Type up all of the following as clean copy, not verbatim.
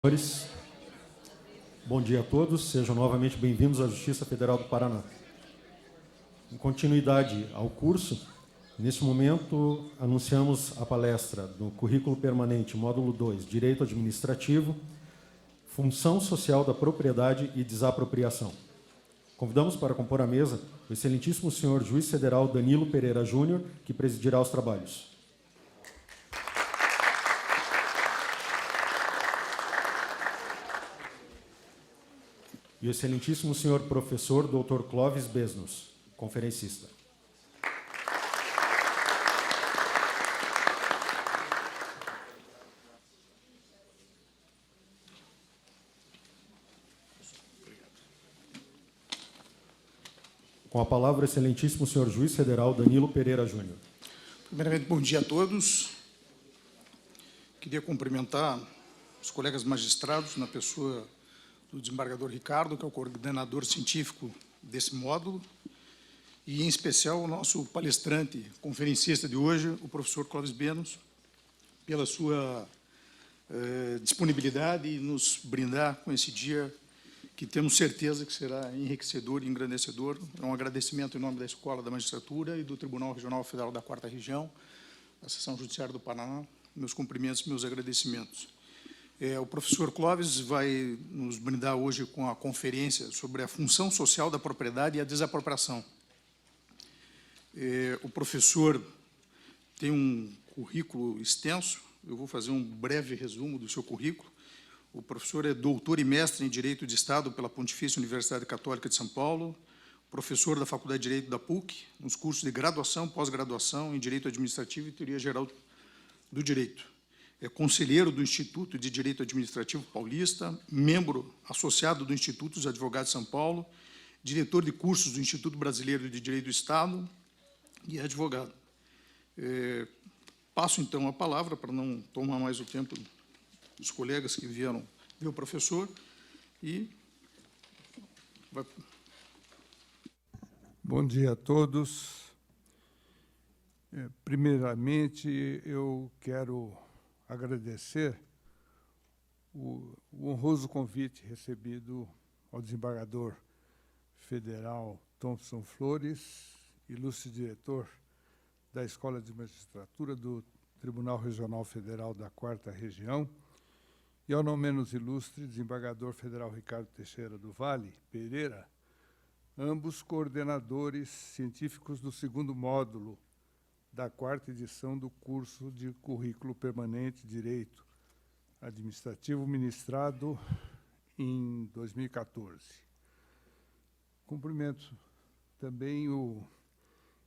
Senhores, bom dia a todos, sejam novamente bem-vindos à Justiça Federal do Paraná. Em continuidade ao curso, neste momento anunciamos a palestra do Currículo Permanente, Módulo 2, Direito Administrativo, Função Social da Propriedade e Desapropriação. Convidamos para compor a mesa o excelentíssimo senhor Juiz Federal Danilo Pereira Júnior, que presidirá os trabalhos. E o excelentíssimo senhor professor Dr. Clóvis Besnos, conferencista. Com a palavra, o excelentíssimo senhor Juiz Federal Danilo Pereira Júnior. Primeiramente, bom dia a todos. Queria cumprimentar os colegas magistrados, na pessoa do desembargador Ricardo, que é o coordenador científico desse módulo, e, em especial, o nosso palestrante, conferencista de hoje, o professor Clóvis Besnos, pela sua disponibilidade e nos brindar com esse dia que temos certeza que será enriquecedor e engrandecedor. É um agradecimento em nome da Escola da Magistratura e do Tribunal Regional Federal da 4ª Região, da Seção Judiciária do Paraná. Meus cumprimentos e meus agradecimentos. O professor Clóvis vai nos brindar hoje com a conferência sobre a função social da propriedade e a desapropriação. O professor tem um currículo extenso, eu vou fazer um breve resumo do seu currículo. O professor é doutor e mestre em Direito de Estado pela Pontifícia Universidade Católica de São Paulo, professor da Faculdade de Direito da PUC, nos cursos de graduação, pós-graduação em Direito Administrativo e Teoria Geral do Direito. É conselheiro do Instituto de Direito Administrativo Paulista, membro associado do Instituto dos Advogados de São Paulo, diretor de cursos do Instituto Brasileiro de Direito do Estado e é advogado. Passo, então, a palavra, para não tomar mais o tempo dos colegas que vieram ver o professor, e... Bom dia a todos. Primeiramente, eu quero agradecer o honroso convite recebido ao desembargador federal Thompson Flores, ilustre diretor da Escola de Magistratura do Tribunal Regional Federal da 4ª Região, e ao não menos ilustre desembargador federal Ricardo Teixeira do Vale Pereira, ambos coordenadores científicos do 2º módulo da 4ª edição do curso de Currículo Permanente Direito Administrativo, ministrado em 2014. Cumprimento também o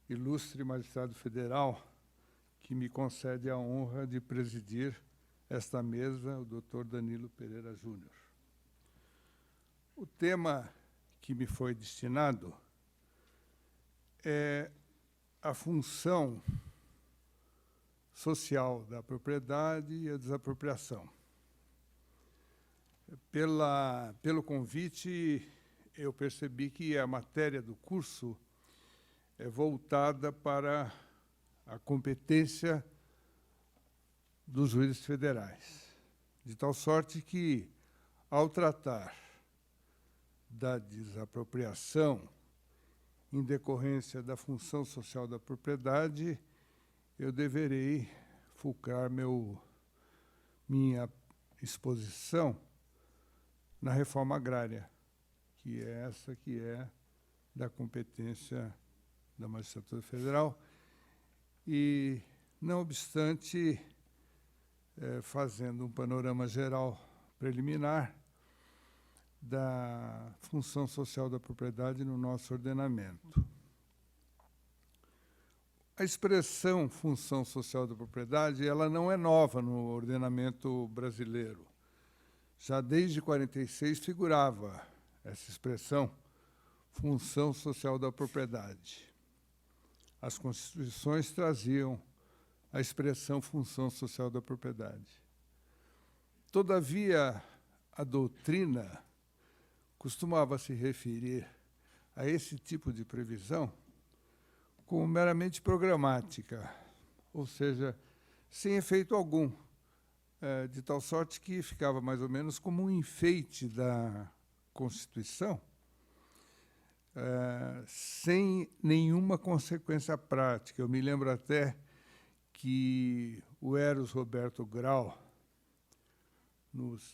ilustre magistrado federal que me concede a honra de presidir esta mesa, o Dr. Danilo Pereira Júnior. O tema que me foi destinado é a função social da propriedade e a desapropriação. Pelo convite, eu percebi que a matéria do curso é voltada para a competência dos juízes federais, de tal sorte que, ao tratar da desapropriação em decorrência da função social da propriedade, eu deverei focar minha exposição na reforma agrária, que é essa que é da competência da Magistratura Federal, e, não obstante, fazendo um panorama geral preliminar da função social da propriedade no nosso ordenamento. A expressão função social da propriedade, ela não é nova no ordenamento brasileiro. Já desde 46 figurava essa expressão, função social da propriedade. As constituições traziam a expressão função social da propriedade. Todavia, a doutrina costumava se referir a esse tipo de previsão como meramente programática, ou seja, sem efeito algum, de tal sorte que ficava mais ou menos como um enfeite da Constituição, sem nenhuma consequência prática. Eu me lembro até que o Eros Roberto Grau,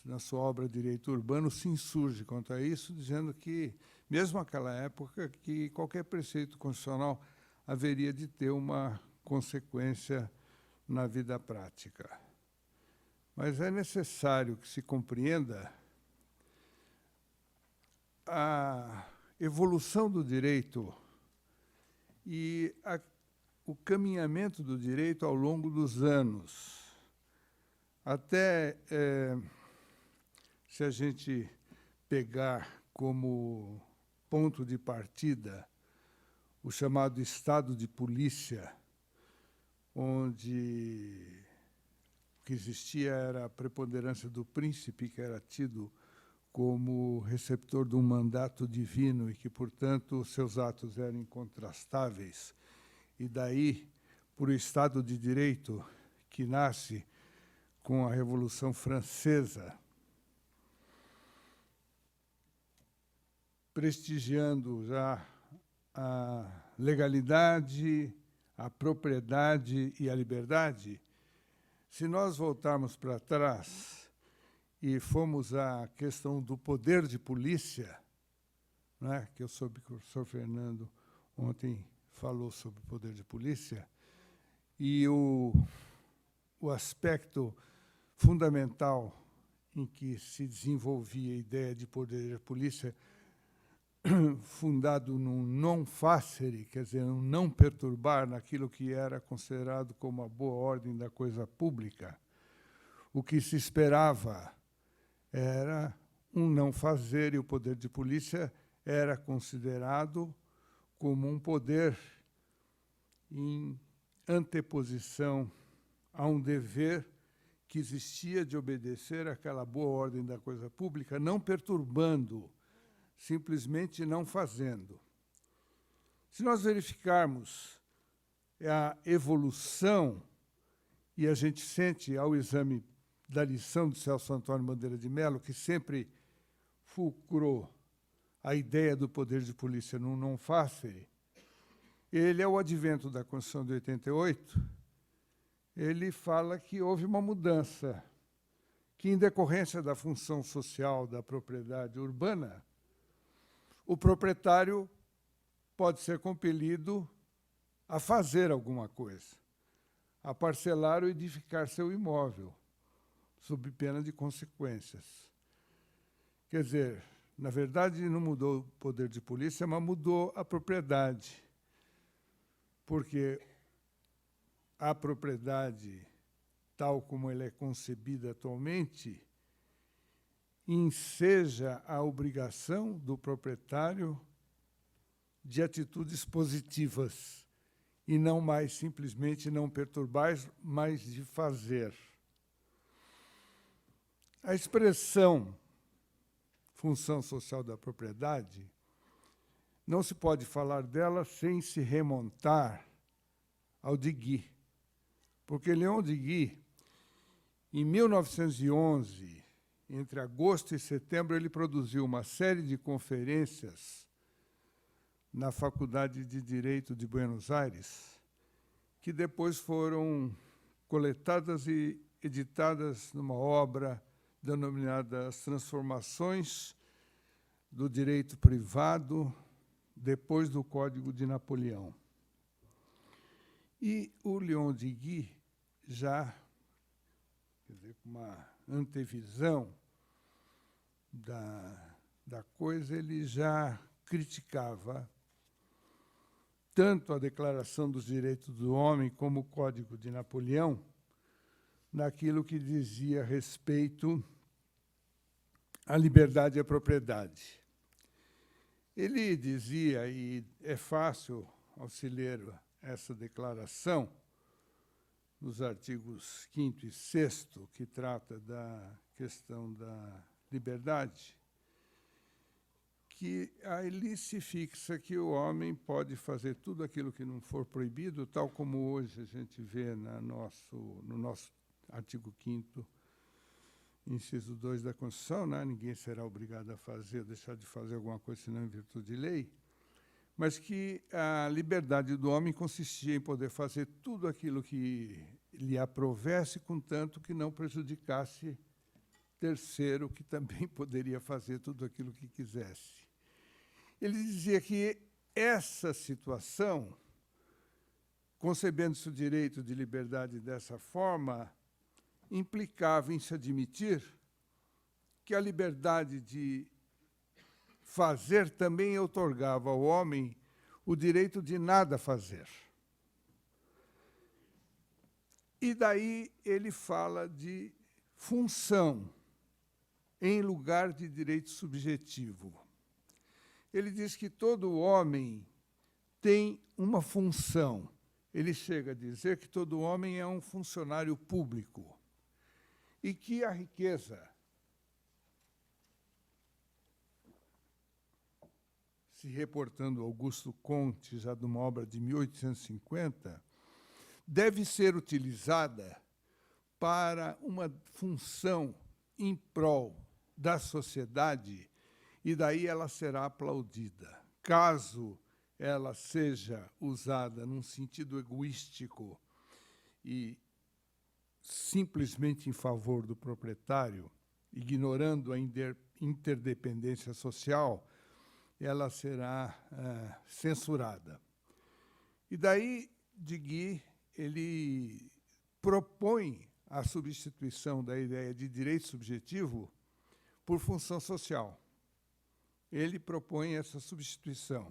na sua obra Direito Urbano, se insurge contra isso, dizendo que, mesmo naquela época, que qualquer preceito constitucional haveria de ter uma consequência na vida prática. Mas é necessário que se compreenda a evolução do direito e o caminhamento do direito ao longo dos anos. Até, se a gente pegar como ponto de partida o chamado Estado de Polícia, onde o que existia era a preponderância do príncipe, que era tido como receptor de um mandato divino e que, portanto, seus atos eram incontrastáveis. E daí, por o Estado de Direito, que nasce com a Revolução Francesa, prestigiando já a legalidade, a propriedade e a liberdade. Se nós voltarmos para trás e fomos à questão do poder de polícia, né, que eu soube que o professor Fernando ontem falou sobre o poder de polícia, e o aspecto fundamental em que se desenvolvia a ideia de poder de polícia, fundado num non facere, quer dizer, um não perturbar naquilo que era considerado como a boa ordem da coisa pública. O que se esperava era um não fazer, e o poder de polícia era considerado como um poder em anteposição a um dever que existia de obedecer àquela boa ordem da coisa pública, não perturbando, simplesmente não fazendo. Se nós verificarmos a evolução, e a gente sente ao exame da lição de Celso Antônio Bandeira de Mello, que sempre fulcrou a ideia do poder de polícia no non facere, ele, ao advento da Constituição de 88, ele fala que houve uma mudança, que, em decorrência da função social da propriedade urbana, o proprietário pode ser compelido a fazer alguma coisa, a parcelar ou edificar seu imóvel, sob pena de consequências. Quer dizer, na verdade, não mudou o poder de polícia, mas mudou a propriedade, porque a propriedade, tal como ela é concebida atualmente, enseja a obrigação do proprietário de atitudes positivas e não mais simplesmente não perturbar, mas de fazer. A expressão função social da propriedade, não se pode falar dela sem se remontar ao Digui, porque Leon Digui, em 1911, entre agosto e setembro, ele produziu uma série de conferências na Faculdade de Direito de Buenos Aires, que depois foram coletadas e editadas numa obra denominada As Transformações do Direito Privado depois do Código de Napoleão. E o Leon Digui, já, quer dizer, com uma antevisão da coisa, ele já criticava tanto a Declaração dos Direitos do Homem como o Código de Napoleão, naquilo que dizia respeito à liberdade e à propriedade. Ele dizia, e é fácil ao se ler essa declaração, nos artigos 5º e 6º, que trata da questão da liberdade, que ali se fixa que o homem pode fazer tudo aquilo que não for proibido, tal como hoje a gente vê no nosso artigo 5º inciso 2 da Constituição, né? Ninguém será obrigado a fazer ou deixar de fazer alguma coisa senão em virtude de lei, mas que a liberdade do homem consistia em poder fazer tudo aquilo que lhe aprovesse, contanto que não prejudicasse terceiro, que também poderia fazer tudo aquilo que quisesse. Ele dizia que essa situação, concebendo-se o direito de liberdade dessa forma, implicava em se admitir que a liberdade de fazer também outorgava ao homem o direito de nada fazer. E daí ele fala de função em lugar de direito subjetivo. Ele diz que todo homem tem uma função. Ele chega a dizer que todo homem é um funcionário público e que a riqueza, se reportando Augusto Comte, já de uma obra de 1850, deve ser utilizada para uma função em prol da sociedade, e daí ela será aplaudida. Caso ela seja usada num sentido egoístico e simplesmente em favor do proprietário, ignorando a interdependência social, ela será censurada. E daí, Digui, ele propõe a substituição da ideia de direito subjetivo por função social. Ele propõe essa substituição.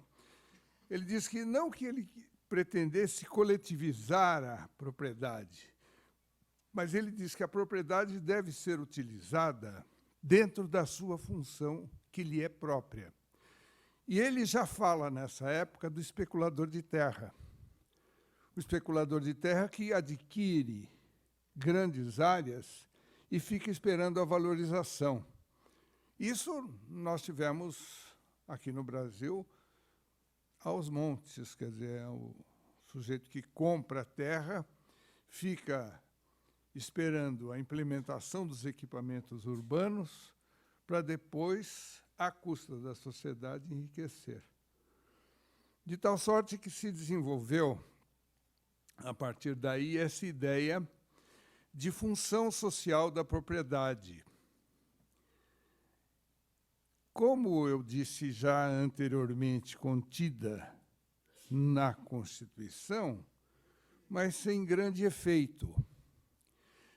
Ele diz que não que ele pretendesse coletivizar a propriedade, mas ele diz que a propriedade deve ser utilizada dentro da sua função que lhe é própria. E ele já fala, nessa época, do especulador de terra. O especulador de terra que adquire grandes áreas e fica esperando a valorização. Isso nós tivemos aqui no Brasil aos montes, quer dizer, o sujeito que compra a terra fica esperando a implementação dos equipamentos urbanos para depois, à custa da sociedade, enriquecer. De tal sorte que se desenvolveu, a partir daí, essa ideia de função social da propriedade. Como eu disse já anteriormente, contida na Constituição, mas sem grande efeito.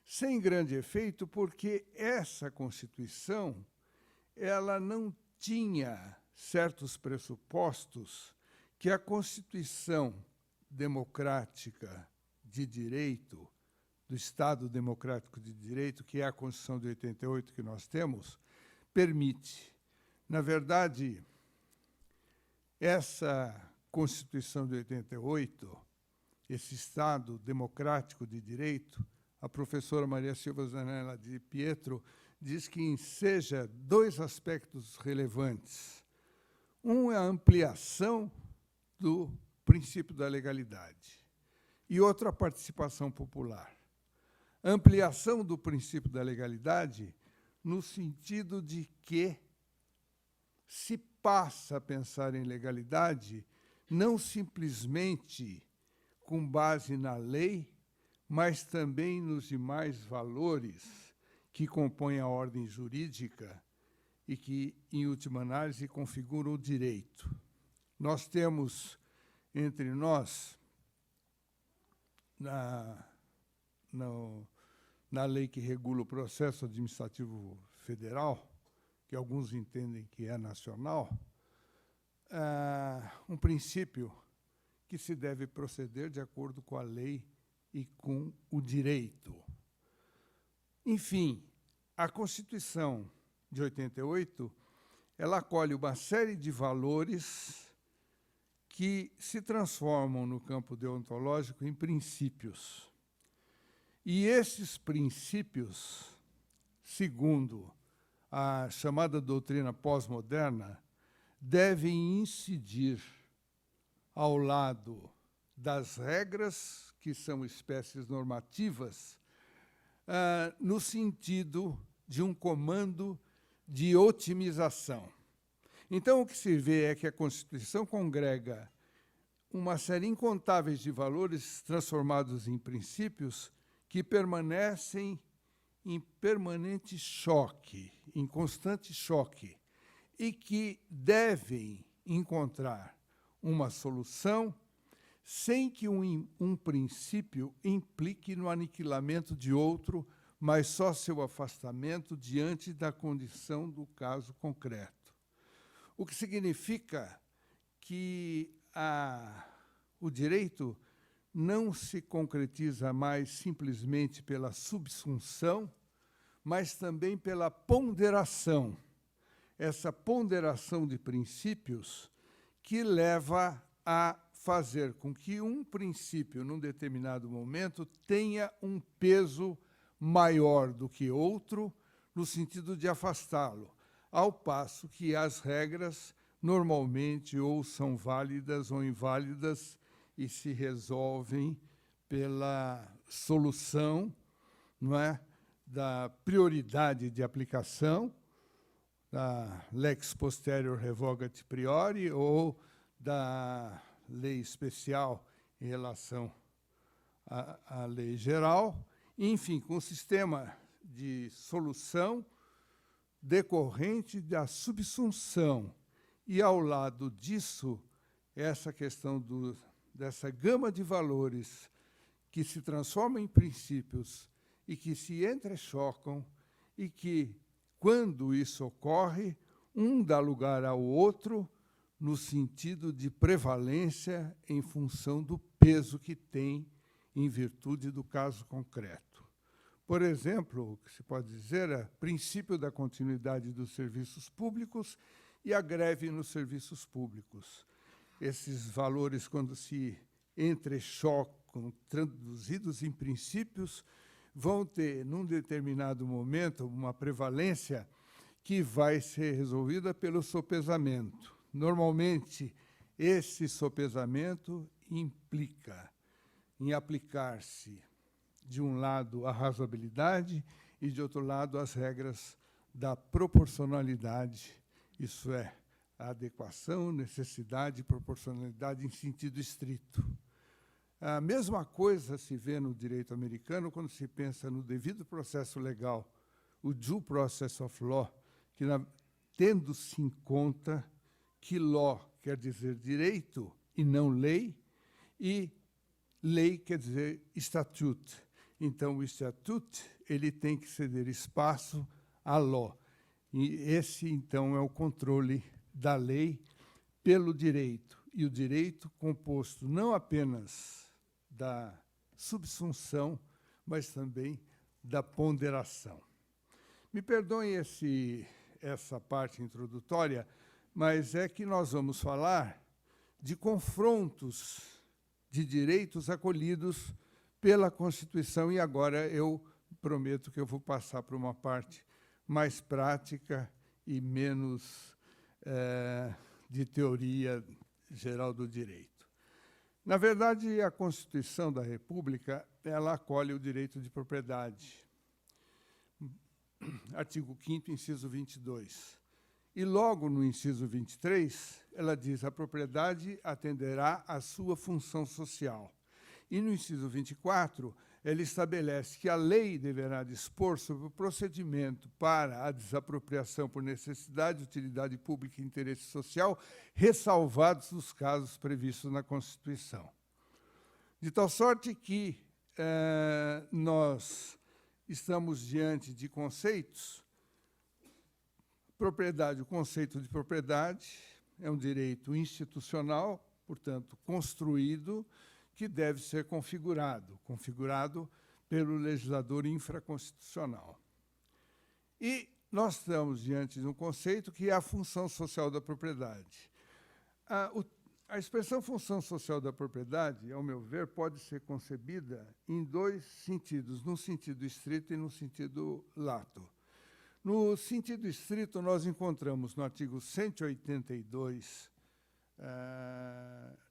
Sem grande efeito porque essa Constituição ela não tinha certos pressupostos que a Constituição democrática de direito, do Estado Democrático de Direito, que é a Constituição de 88 que nós temos, permite. Na verdade, essa Constituição de 88, esse Estado Democrático de Direito, a professora Maria Silva Zanella de Pietro diz que enseja dois aspectos relevantes. Um é a ampliação do princípio da legalidade e outro a participação popular. A ampliação do princípio da legalidade no sentido de que se passa a pensar em legalidade não simplesmente com base na lei, mas também nos demais valores que compõem a ordem jurídica e que, em última análise, configuram o direito. Nós temos entre nós, na lei que regula o processo administrativo federal, que alguns entendem que é nacional, um princípio que se deve proceder de acordo com a lei e com o direito. Enfim, a Constituição de 88, ela acolhe uma série de valores que se transformam no campo deontológico em princípios. E esses princípios, segundo a chamada doutrina pós-moderna, devem incidir ao lado das regras, que são espécies normativas, no sentido de um comando de otimização. Então, o que se vê é que a Constituição congrega uma série incontável de valores transformados em princípios que permanecem em permanente choque, em constante choque, e que devem encontrar uma solução sem que um princípio implique no aniquilamento de outro, mas só seu afastamento diante da condição do caso concreto. O que significa que o direito não se concretiza mais simplesmente pela subsunção, mas também pela ponderação. Essa ponderação de princípios que leva a fazer com que um princípio, num determinado momento, tenha um peso maior do que outro, no sentido de afastá-lo, ao passo que as regras normalmente ou são válidas ou inválidas e se resolvem pela solução, não é, da prioridade de aplicação, da lex posterior revogat priori ou da lei especial em relação à lei geral, enfim, com um sistema de solução decorrente da subsunção. E, ao lado disso, essa questão dessa gama de valores que se transformam em princípios e que se entrechocam e que, quando isso ocorre, um dá lugar ao outro no sentido de prevalência em função do peso que tem em virtude do caso concreto. Por exemplo, o que se pode dizer é princípio da continuidade dos serviços públicos e a greve nos serviços públicos. Esses valores, quando se entrechocam, traduzidos em princípios, vão ter, num determinado momento, uma prevalência que vai ser resolvida pelo sopesamento. Normalmente, esse sopesamento implica em aplicar-se, de um lado, a razoabilidade e, de outro lado, as regras da proporcionalidade, isso é, a adequação, necessidade e proporcionalidade em sentido estrito. A mesma coisa se vê no direito americano quando se pensa no devido processo legal, o due process of law, que, tendo-se em conta que law quer dizer direito e não lei, e lei quer dizer statute. Então, o statute ele tem que ceder espaço à law. E esse, então, é o controle da lei pelo direito. E o direito composto não apenas da subsunção, mas também da ponderação. Me perdoem essa parte introdutória, mas é que nós vamos falar de confrontos de direitos acolhidos pela Constituição, e agora eu prometo que eu vou passar para uma parte mais prática e menos de teoria geral do direito. Na verdade, a Constituição da República, ela acolhe o direito de propriedade. Artigo 5º, inciso 22. E logo no inciso 23, ela diz: a propriedade atenderá à sua função social. E no inciso 24, ela estabelece que a lei deverá dispor sobre o procedimento para a desapropriação por necessidade, utilidade pública e interesse social, ressalvados os casos previstos na Constituição. De tal sorte que nós estamos diante de conceitos. Propriedade, o conceito de propriedade é um direito institucional, portanto, construído, que deve ser configurado pelo legislador infraconstitucional. E nós estamos diante de um conceito que é a função social da propriedade. A expressão função social da propriedade, ao meu ver, pode ser concebida em dois sentidos, no sentido estrito e no sentido lato. No sentido estrito, nós encontramos no artigo 182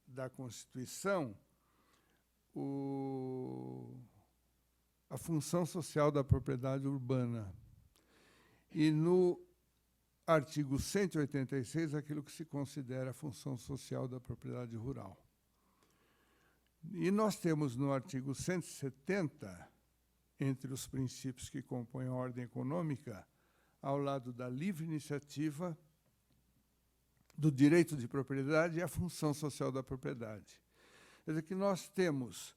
da Constituição a função social da propriedade urbana. e no artigo 186, aquilo que se considera a função social da propriedade rural. E nós temos no artigo 170, entre os princípios que compõem a ordem econômica, ao lado da livre iniciativa, do direito de propriedade e a função social da propriedade. Quer dizer que nós temos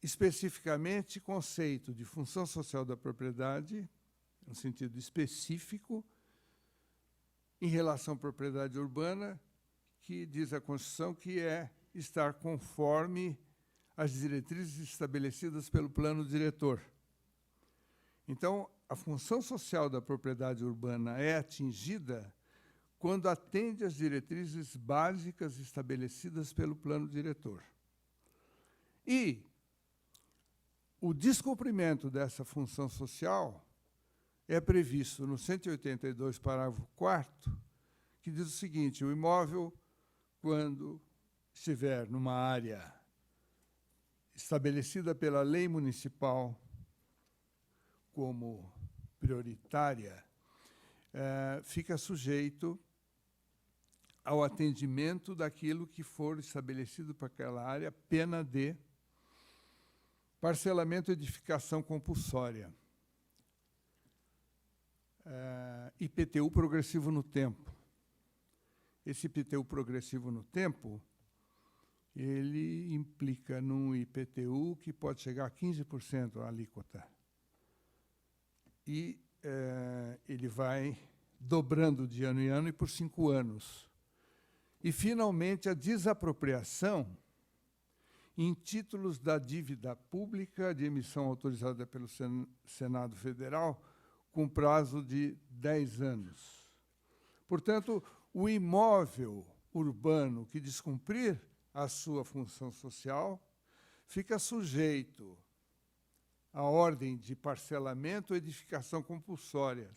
especificamente conceito de função social da propriedade, no sentido específico, em relação à propriedade urbana, que diz a Constituição que é estar conforme as diretrizes estabelecidas pelo plano diretor. Então, a função social da propriedade urbana é atingida quando atende às diretrizes básicas estabelecidas pelo plano diretor. E o descumprimento dessa função social é previsto no 182, parágrafo 4º, que diz o seguinte: o imóvel, quando estiver numa área estabelecida pela lei municipal como prioritária, fica sujeito ao atendimento daquilo que for estabelecido para aquela área, pena de parcelamento e edificação compulsória. IPTU progressivo no tempo. Esse IPTU progressivo no tempo, ele implica num IPTU que pode chegar a 15% a alíquota. E ele vai dobrando de ano em ano e por 5 anos. E, finalmente, a desapropriação em títulos da dívida pública de emissão autorizada pelo Senado Federal com prazo de 10 anos. Portanto, o imóvel urbano que descumprir a sua função social fica sujeito à ordem de parcelamento ou edificação compulsórias.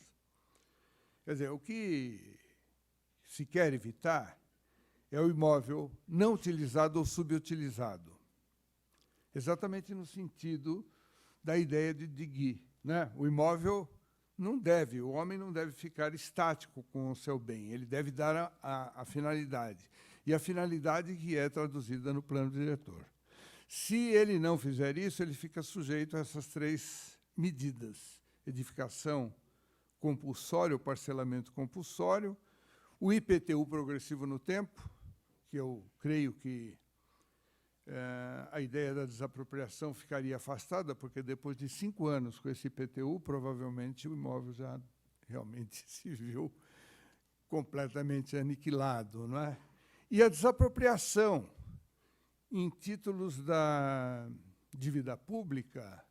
Quer dizer, o que se quer evitar é o imóvel não utilizado ou subutilizado, exatamente no sentido da ideia de Digui, né? O imóvel não deve, o homem não deve ficar estático com o seu bem, ele deve dar a finalidade, e a finalidade que é traduzida no plano diretor. Se ele não fizer isso, ele fica sujeito a essas 3 medidas: edificação compulsória, ou parcelamento compulsório, o IPTU progressivo no tempo, que eu creio que a ideia da desapropriação ficaria afastada, porque depois de 5 anos com esse IPTU, provavelmente o imóvel já realmente se viu completamente aniquilado, não é? E a desapropriação em títulos da dívida pública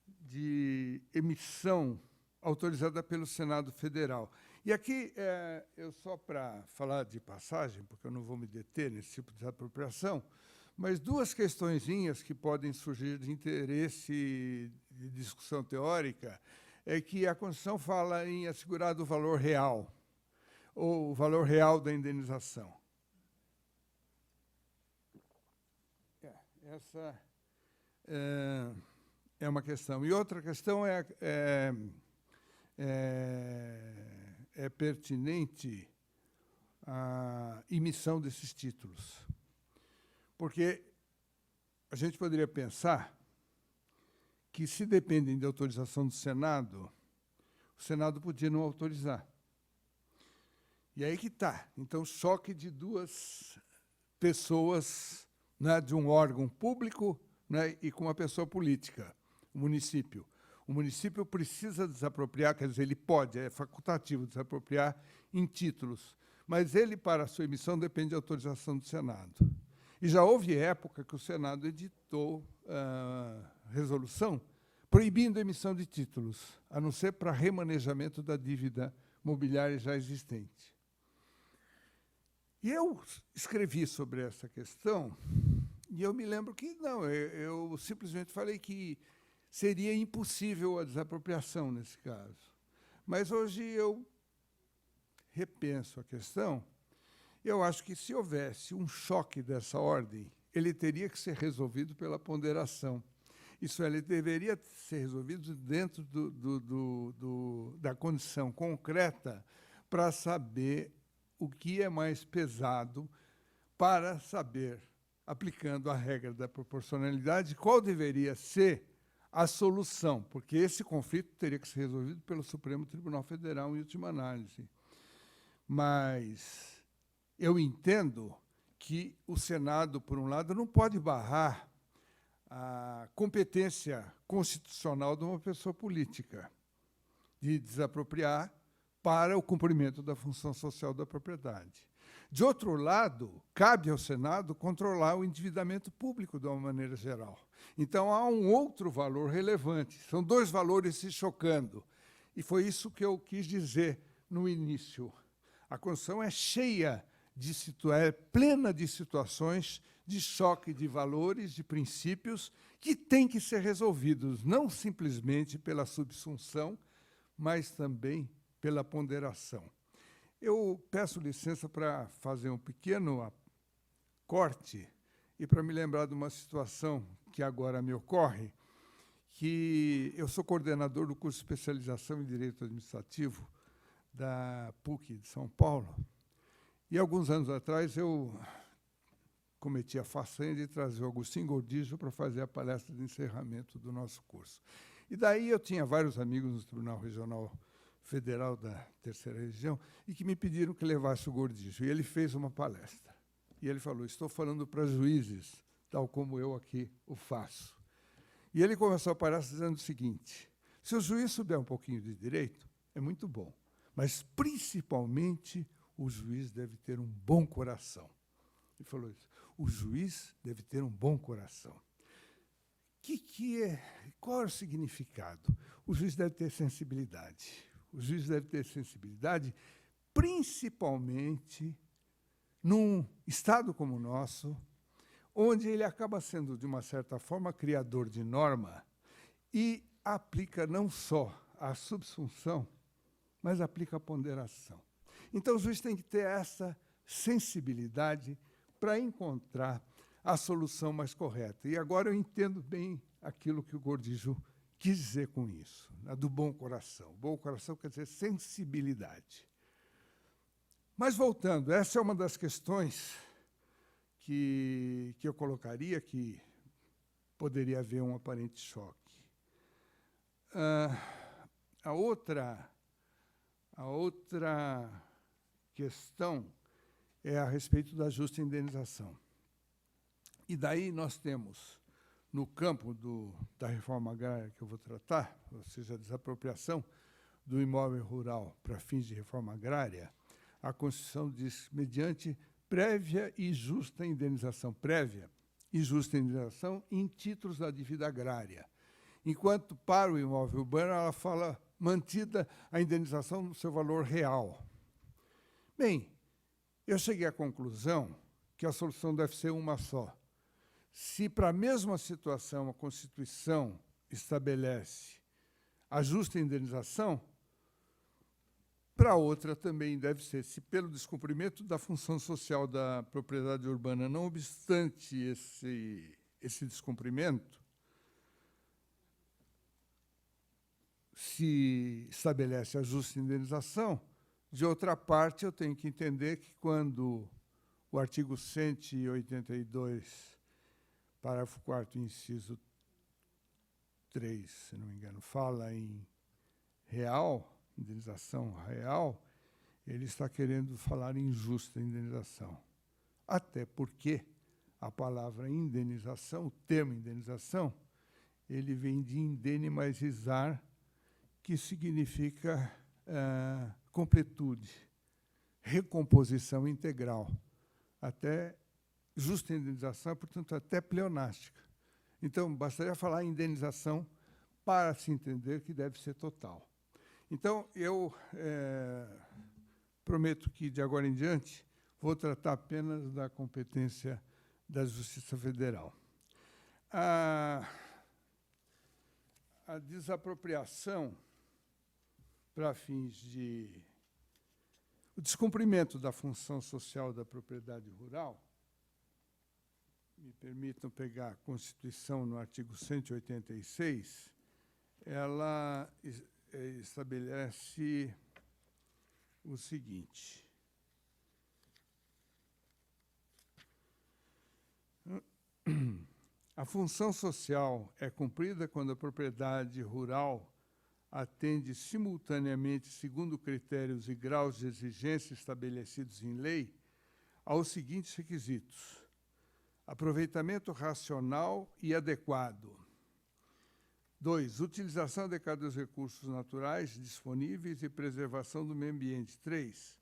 de emissão autorizada pelo Senado Federal. E aqui, eu só para falar de passagem, porque eu não vou me deter nesse tipo de desapropriação, mas 2 questõezinhas que podem surgir de interesse de discussão teórica é que a Constituição fala em assegurar o valor real, ou o valor real da indenização. Essa é uma questão. E outra questão é pertinente à emissão desses títulos. Porque a gente poderia pensar que, se dependem de autorização do Senado, o Senado podia não autorizar. E aí que está. Então, choque de 2 pessoas, né, de um órgão público, né, e com uma pessoa política, o município. O município precisa desapropriar, quer dizer, ele pode, é facultativo desapropriar em títulos, mas ele, para a sua emissão, depende da autorização do Senado. E já houve época que o Senado editou resolução proibindo a emissão de títulos, a não ser para remanejamento da dívida mobiliária já existente. E eu escrevi sobre essa questão, e eu me lembro que não, eu simplesmente falei que seria impossível a desapropriação nesse caso. Mas hoje eu repenso a questão. Eu acho que, se houvesse um choque dessa ordem, ele teria que ser resolvido pela ponderação. Isso ele deveria ser resolvido dentro da condição concreta para saber o que é mais pesado, para saber, aplicando a regra da proporcionalidade, qual deveria ser a solução, porque esse conflito teria que ser resolvido pelo Supremo Tribunal Federal, em última análise. Mas eu entendo que o Senado, por um lado, não pode barrar a competência constitucional de uma pessoa política de desapropriar para o cumprimento da função social da propriedade. De outro lado, cabe ao Senado controlar o endividamento público de uma maneira geral. Então, há um outro valor relevante. São dois valores se chocando. E foi isso que eu quis dizer no início. A Constituição é cheia é plena de situações de choque de valores, de princípios, que têm que ser resolvidos, não simplesmente pela subsunção, mas também pela ponderação. Eu peço licença para fazer um pequeno corte e para me lembrar de uma situação que agora me ocorre, que eu sou coordenador do curso de especialização em Direito Administrativo da PUC de São Paulo, e alguns anos atrás eu cometi a façanha de trazer o Agostinho Gordillo para fazer a palestra de encerramento do nosso curso. E daí eu tinha vários amigos no Tribunal Regional Federal da Terceira Região e que me pediram que levasse o Gordillo. E ele fez uma palestra. E ele falou, estou falando para juízes, tal como eu aqui o faço. E ele começou a palestra dizendo o seguinte, se o juiz souber um pouquinho de direito, é muito bom, mas, principalmente, o juiz deve ter um bom coração. Ele falou isso. O juiz deve ter um bom coração. Qual é o significado? O juiz deve ter sensibilidade. O juiz deve ter sensibilidade, principalmente num Estado como o nosso, onde ele acaba sendo, de uma certa forma, criador de norma e aplica não só a subsunção, mas aplica a ponderação. Então, o juiz tem que ter essa sensibilidade para encontrar a solução mais correta. E agora eu entendo bem aquilo que o Gordillo quis dizer com isso, a do bom coração. Bom coração quer dizer sensibilidade. Mas, voltando, essa é uma das questões que eu colocaria, que poderia haver um aparente choque. A outra questão é a respeito da justa indenização. E daí nós temos, no campo da reforma agrária que eu vou tratar, ou seja, a desapropriação do imóvel rural para fins de reforma agrária, a Constituição diz, mediante prévia e justa indenização, em títulos da dívida agrária. Enquanto, para o imóvel urbano, ela fala mantida a indenização no seu valor real. Bem, eu cheguei à conclusão que a solução deve ser uma só. Se, para a mesma situação, a Constituição estabelece a justa indenização, para outra também deve ser, se pelo descumprimento da função social da propriedade urbana, não obstante esse descumprimento, se estabelece a justa indenização, de outra parte, eu tenho que entender que quando o artigo 182, parágrafo 4º, inciso 3, se não me engano, fala em real, indenização real, ele está querendo falar em justa indenização. Até porque a palavra indenização, o termo indenização, ele vem de indene mais risar, que significa completude, recomposição integral. Até justa indenização, portanto, até pleonástica. Então, bastaria falar indenização para se entender que deve ser total. Então, eu prometo que, de agora em diante, vou tratar apenas da competência da Justiça Federal. A desapropriação para fins de... O descumprimento da função social da propriedade rural me permitam pegar a Constituição no artigo 186, ela estabelece o seguinte: a função social é cumprida quando a propriedade rural atende simultaneamente, segundo critérios e graus de exigência estabelecidos em lei, aos seguintes requisitos: aproveitamento racional e adequado. 2, utilização adequada dos recursos naturais disponíveis e preservação do meio ambiente. 3,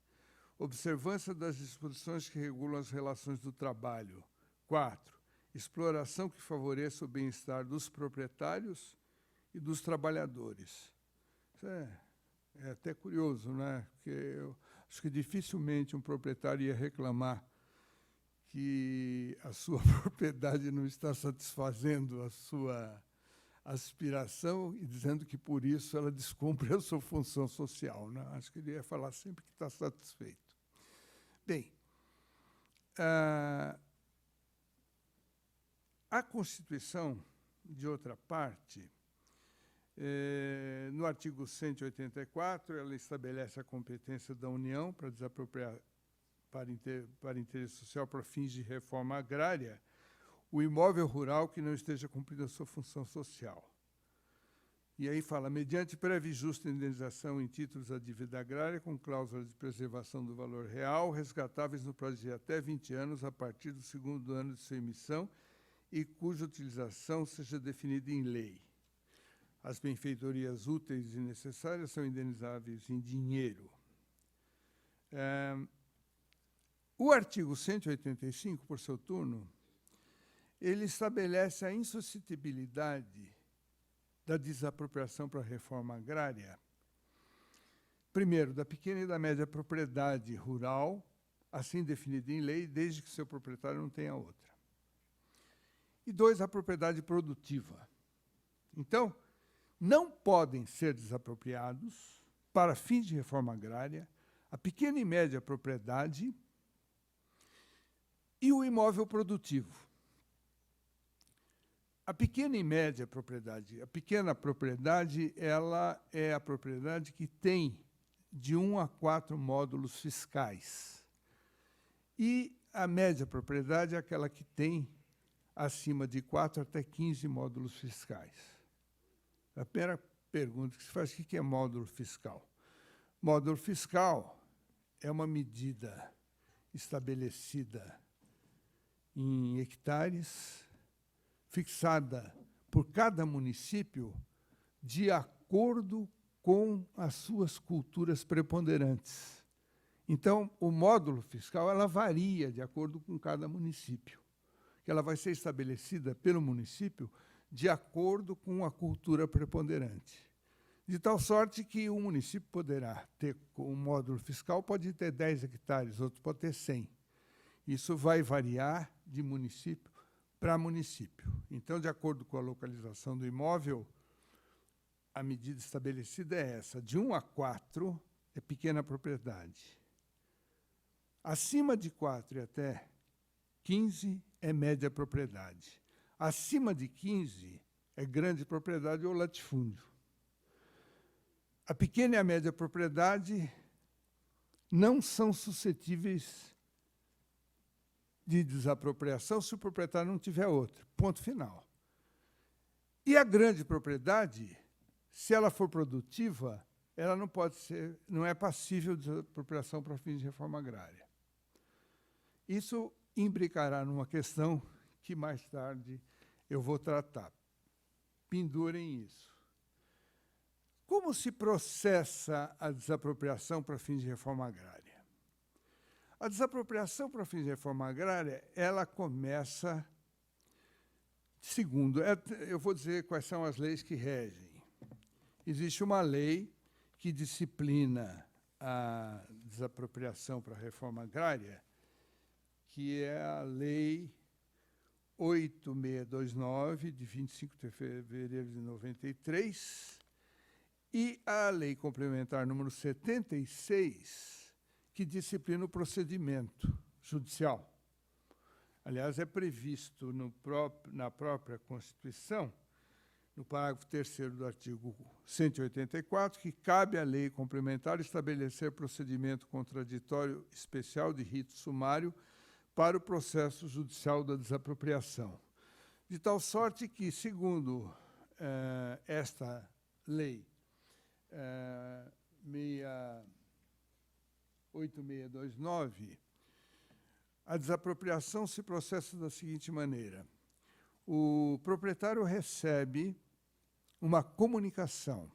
observância das disposições que regulam as relações do trabalho. 4, exploração que favoreça o bem-estar dos proprietários e dos trabalhadores. Isso é até curioso, né? Porque eu acho que dificilmente um proprietário ia reclamar que a sua propriedade não está satisfazendo a sua aspiração e dizendo que, por isso, ela descumpre a sua função social, né? Acho que ele ia falar sempre que está satisfeito. Bem, a Constituição, de outra parte, no artigo 184, ela estabelece a competência da União para desapropriar para interesse social para fins de reforma agrária o imóvel rural que não esteja cumprindo a sua função social. E aí fala, mediante prévia e justa indenização em títulos da dívida agrária, com cláusula de preservação do valor real, resgatáveis no prazo de até 20 anos, a partir do segundo ano de sua emissão, e cuja utilização seja definida em lei. As benfeitorias úteis e necessárias são indenizáveis em dinheiro. O artigo 185, por seu turno, ele estabelece a insuscetibilidade da desapropriação para a reforma agrária, primeiro, da pequena e da média propriedade rural, assim definida em lei, desde que seu proprietário não tenha outra. E 2, a propriedade produtiva. Então, não podem ser desapropriados, para fins de reforma agrária, a pequena e média propriedade e o imóvel produtivo. A pequena e média propriedade, a pequena propriedade, ela é a propriedade que tem de 1 a 4 módulos fiscais. E a média propriedade é aquela que tem acima de 4 até 15 módulos fiscais. A primeira pergunta que se faz, o que é módulo fiscal? Módulo fiscal é uma medida estabelecida em hectares, fixada por cada município de acordo com as suas culturas preponderantes. Então, o módulo fiscal ela varia de acordo com cada município. Ela vai ser estabelecida pelo município de acordo com a cultura preponderante. De tal sorte que um município poderá ter, um módulo fiscal pode ter 10 hectares, outro pode ter 100. Isso vai variar de município para município. Então, de acordo com a localização do imóvel, a medida estabelecida é essa. De 1 a 4 é pequena propriedade. Acima de 4 e até 15 é média propriedade. Acima de 15 é grande propriedade ou latifúndio. A pequena e a média propriedade não são suscetíveis de desapropriação se o proprietário não tiver outro. Ponto final. E a grande propriedade, se ela for produtiva, ela não pode ser, não é passível de desapropriação para fins de reforma agrária. Isso imbricará numa questão que mais tarde eu vou tratar. Pendurem isso. Como se processa a desapropriação para fins de reforma agrária? A desapropriação para fins de reforma agrária, ela começa, segundo, eu vou dizer quais são as leis que regem. Existe uma lei que disciplina a desapropriação para a reforma agrária, que é a Lei 8629, de 25 de fevereiro de 93, e a Lei Complementar número 76, que disciplina o procedimento judicial. Aliás, é previsto na própria Constituição, no parágrafo 3º do artigo 184, que cabe à lei complementar estabelecer procedimento contraditório especial de rito sumário para o processo judicial da desapropriação. De tal sorte que, segundo esta lei 8629, a desapropriação se processa da seguinte maneira: o proprietário recebe uma comunicação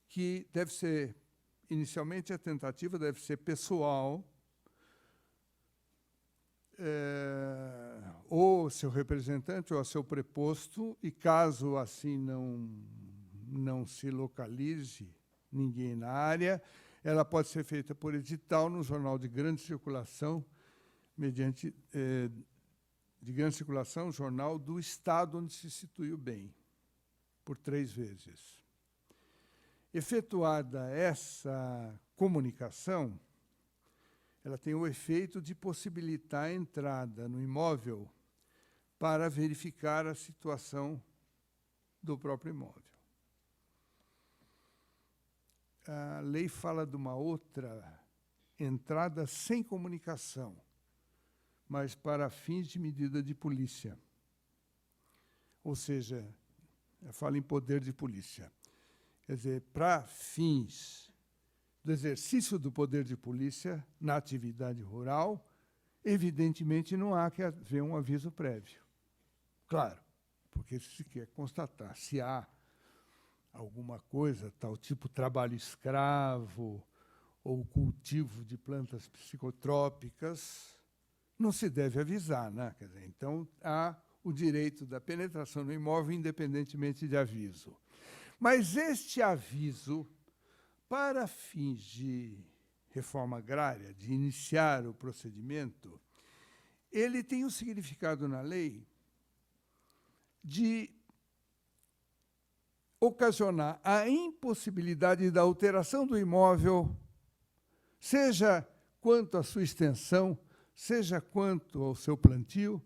que deve ser, inicialmente a tentativa deve ser pessoal, ou seu representante ou a seu preposto, e caso assim não se localize ninguém na área, ela pode ser feita por edital no jornal de grande circulação, mediante de grande circulação, jornal do estado onde se situe o bem, por 3 vezes. Efetuada essa comunicação, ela tem o efeito de possibilitar a entrada no imóvel para verificar a situação do próprio imóvel. A lei fala de uma outra entrada sem comunicação, mas para fins de medida de polícia. Ou seja, fala em poder de polícia. Quer dizer, para fins do exercício do poder de polícia na atividade rural, evidentemente não há que haver um aviso prévio. Claro, porque se quer constatar se há alguma coisa, tal tipo trabalho escravo ou cultivo de plantas psicotrópicas, não se deve avisar, né? Quer dizer, então, há o direito da penetração no imóvel, independentemente de aviso. Mas este aviso, para fins de reforma agrária, de iniciar o procedimento, ele tem um significado na lei de ocasionar a impossibilidade da alteração do imóvel, seja quanto à sua extensão, seja quanto ao seu plantio,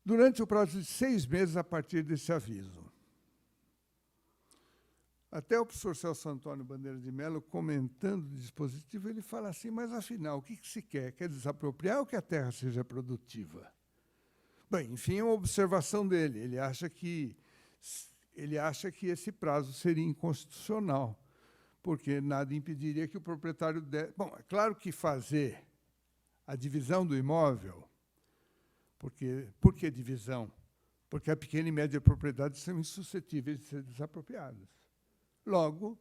durante o prazo de 6 meses a partir desse aviso. Até o professor Celso Antônio Bandeira de Mello, comentando o dispositivo, ele fala assim, mas afinal, o que se quer? Quer desapropriar ou que a terra seja produtiva? Bem, enfim, é uma observação dele. Ele acha que esse prazo seria inconstitucional, porque nada impediria que o proprietário desse... Bom, é claro que fazer a divisão do imóvel, por que divisão? Porque a pequena e média propriedade são insuscetíveis de ser desapropriadas. Logo,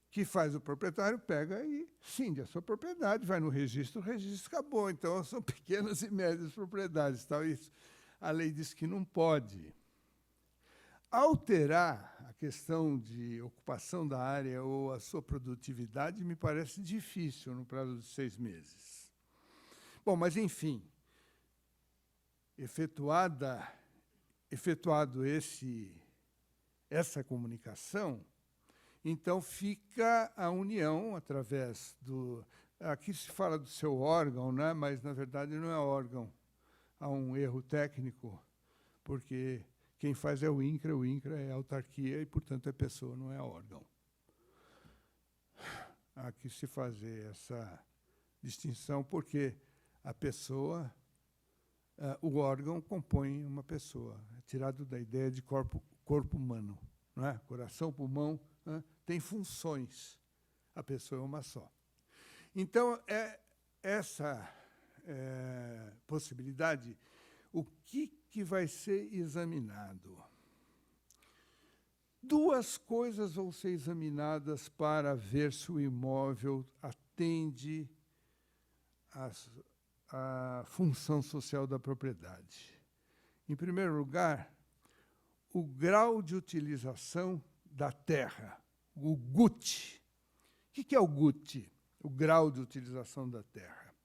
que faz o proprietário, pega e cinde a sua propriedade, vai no registro, o registro acabou. Então, são pequenas e médias propriedades. Tal. Isso, a lei diz que não pode. Alterar a questão de ocupação da área ou a sua produtividade me parece difícil no prazo de 6 meses. Bom, mas, enfim, efetuado essa comunicação, então fica a União, através do... Aqui se fala do seu órgão, né? Mas, na verdade, não é órgão. Há um erro técnico, porque quem faz é o INCRA é autarquia e, portanto, é pessoa, não é órgão. Há que se fazer essa distinção, porque a pessoa, o órgão compõe uma pessoa, é tirado da ideia de corpo humano, não é? Coração, pulmão, tem funções. A pessoa é uma só. Então, essa possibilidade, o que vai ser examinado? 2 coisas vão ser examinadas para ver se o imóvel atende à função social da propriedade. Em primeiro lugar, o grau de utilização da terra, o GUT. O que é o GUT? O grau de utilização da terra.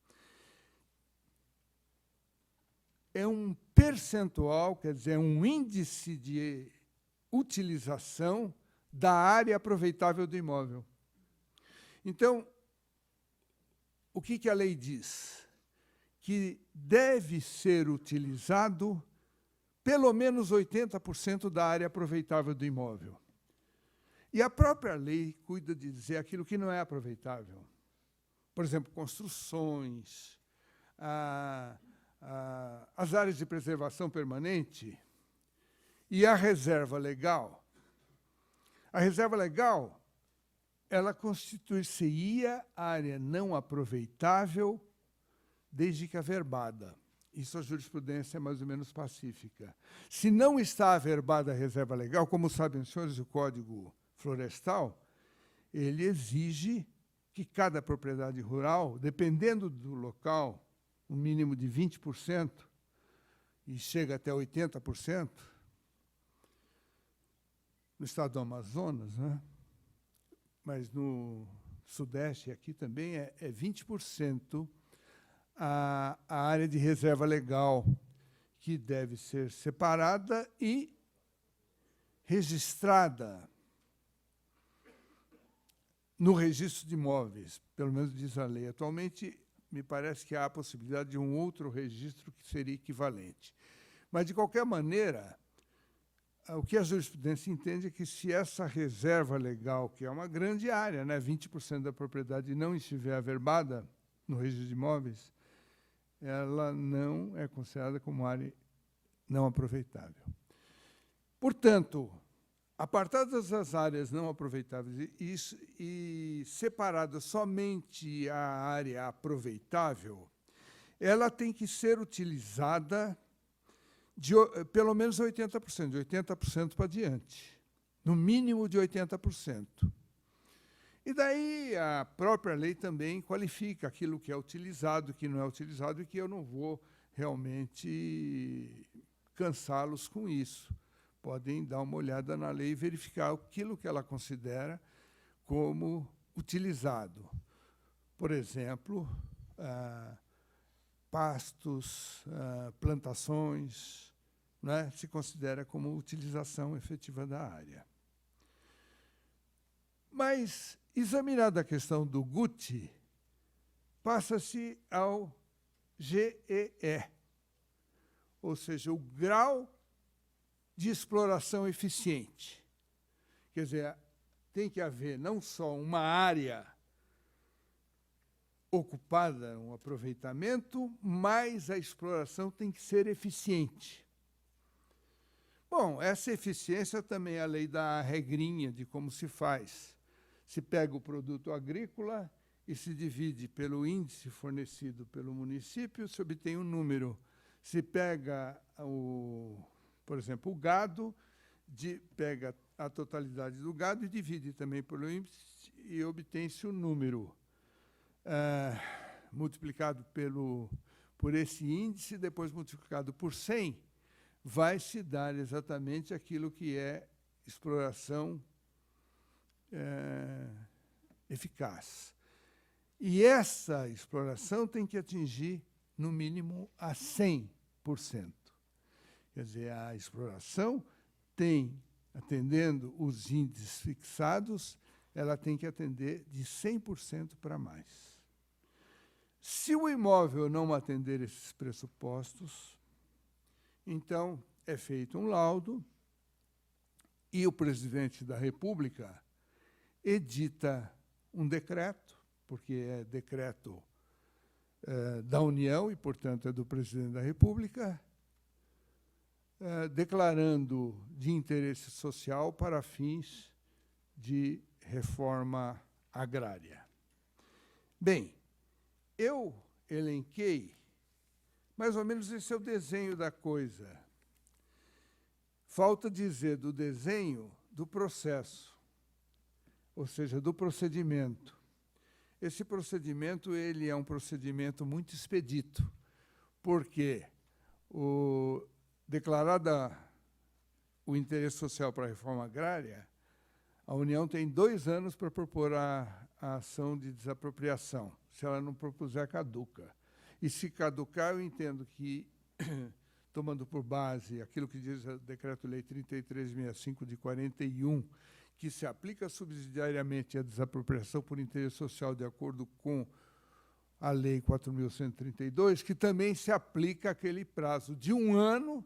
É um percentual, quer dizer, um índice de utilização da área aproveitável do imóvel. Então, o que a lei diz? que deve ser utilizado pelo menos 80% da área aproveitável do imóvel. E a própria lei cuida de dizer aquilo que não é aproveitável. Por exemplo, construções, as áreas de preservação permanente e a reserva legal. A reserva legal, ela constituir-se-ia área não aproveitável desde que averbada. Isso a jurisprudência é mais ou menos pacífica. Se não está averbada a reserva legal, como sabem os senhores, o Código Florestal, ele exige que cada propriedade rural, dependendo do local, um mínimo de 20%, e chega até 80%, no estado do Amazonas, né? Mas no Sudeste aqui também é 20% a área de reserva legal, que deve ser separada e registrada no registro de imóveis, pelo menos diz a lei. Atualmente, me parece que há a possibilidade de um outro registro que seria equivalente. Mas, de qualquer maneira, o que a jurisprudência entende é que, se essa reserva legal, que é uma grande área, né, 20% da propriedade, não estiver averbada no registro de imóveis, ela não é considerada como área não aproveitável. Portanto, apartadas as áreas não aproveitáveis e separada somente a área aproveitável, ela tem que ser utilizada de pelo menos 80%, de 80% para diante, no mínimo de 80%. E daí a própria lei também qualifica aquilo que é utilizado, que não é utilizado, e que eu não vou realmente cansá-los com isso. Podem dar uma olhada na lei e verificar aquilo que ela considera como utilizado. Por exemplo, pastos, plantações, né, se considera como utilização efetiva da área. Mas, examinada a questão do GUT, passa-se ao GEE, ou seja, o grau de exploração eficiente. Quer dizer, tem que haver não só uma área ocupada, um aproveitamento, mas a exploração tem que ser eficiente. Bom, essa eficiência também é a lei da regrinha de como se faz. Se pega o produto agrícola e se divide pelo índice fornecido pelo município, se obtém um número. Se pega, por exemplo, o gado, pega a totalidade do gado e divide também pelo índice e obtém-se o número. Multiplicado por esse índice, depois multiplicado por 100, vai se dar exatamente aquilo que é exploração eficaz. E essa exploração tem que atingir, no mínimo, a 100%. Quer dizer, a exploração tem, atendendo os índices fixados, ela tem que atender de 100% para mais. Se o imóvel não atender esses pressupostos, então é feito um laudo e o presidente da República edita um decreto, porque é decreto da União e, portanto, é do presidente da República, declarando de interesse social para fins de reforma agrária. Bem, eu elenquei, mais ou menos esse é o desenho da coisa. Falta dizer do desenho do processo, ou seja, do procedimento. Esse procedimento ele é um procedimento muito expedito, porque declarado o interesse social para a reforma agrária, a União tem 2 anos para propor a ação de desapropriação. Se ela não propuser, caduca. E se caducar, eu entendo que, tomando por base aquilo que diz o Decreto-Lei 3365 de 41, que se aplica subsidiariamente à desapropriação por interesse social de acordo com a Lei 4.132, que também se aplica aquele prazo de 1 ano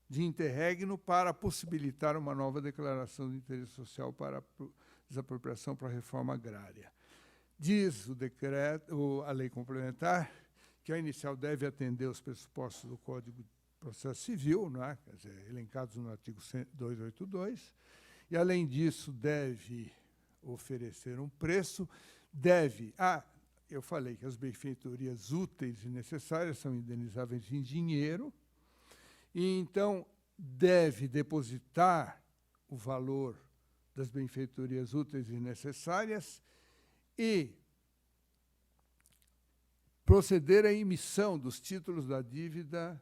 de interregno para possibilitar uma nova declaração de interesse social para desapropriação para a reforma agrária. Diz o decreto, a lei complementar, que a inicial deve atender os pressupostos do Código de Processo Civil, não é? Quer dizer, elencados no artigo 282, e, além disso, deve oferecer um preço, eu falei que as benfeitorias úteis e necessárias são indenizáveis em dinheiro, e, então, deve depositar o valor das benfeitorias úteis e necessárias e proceder à emissão dos títulos da dívida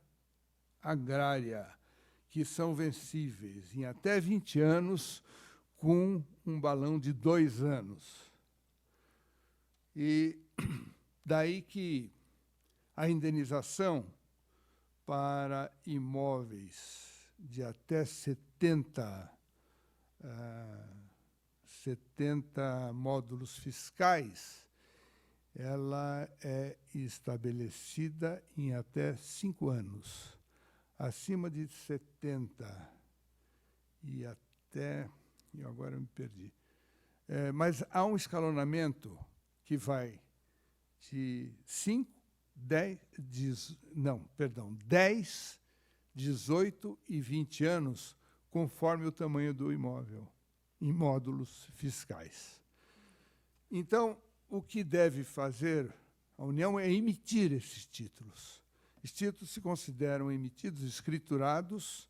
agrária, que são vencíveis em até 20 anos, com um balão de 2 anos. E daí que a indenização para imóveis de até 70 módulos fiscais, ela é estabelecida em até 5 anos. Acima de 70 e até... E agora eu me perdi. Mas há um escalonamento que vai de 10, 18 e 20 anos, conforme o tamanho do imóvel, em módulos fiscais. Então, o que deve fazer a União é emitir esses títulos. Os títulos se consideram emitidos, escriturados,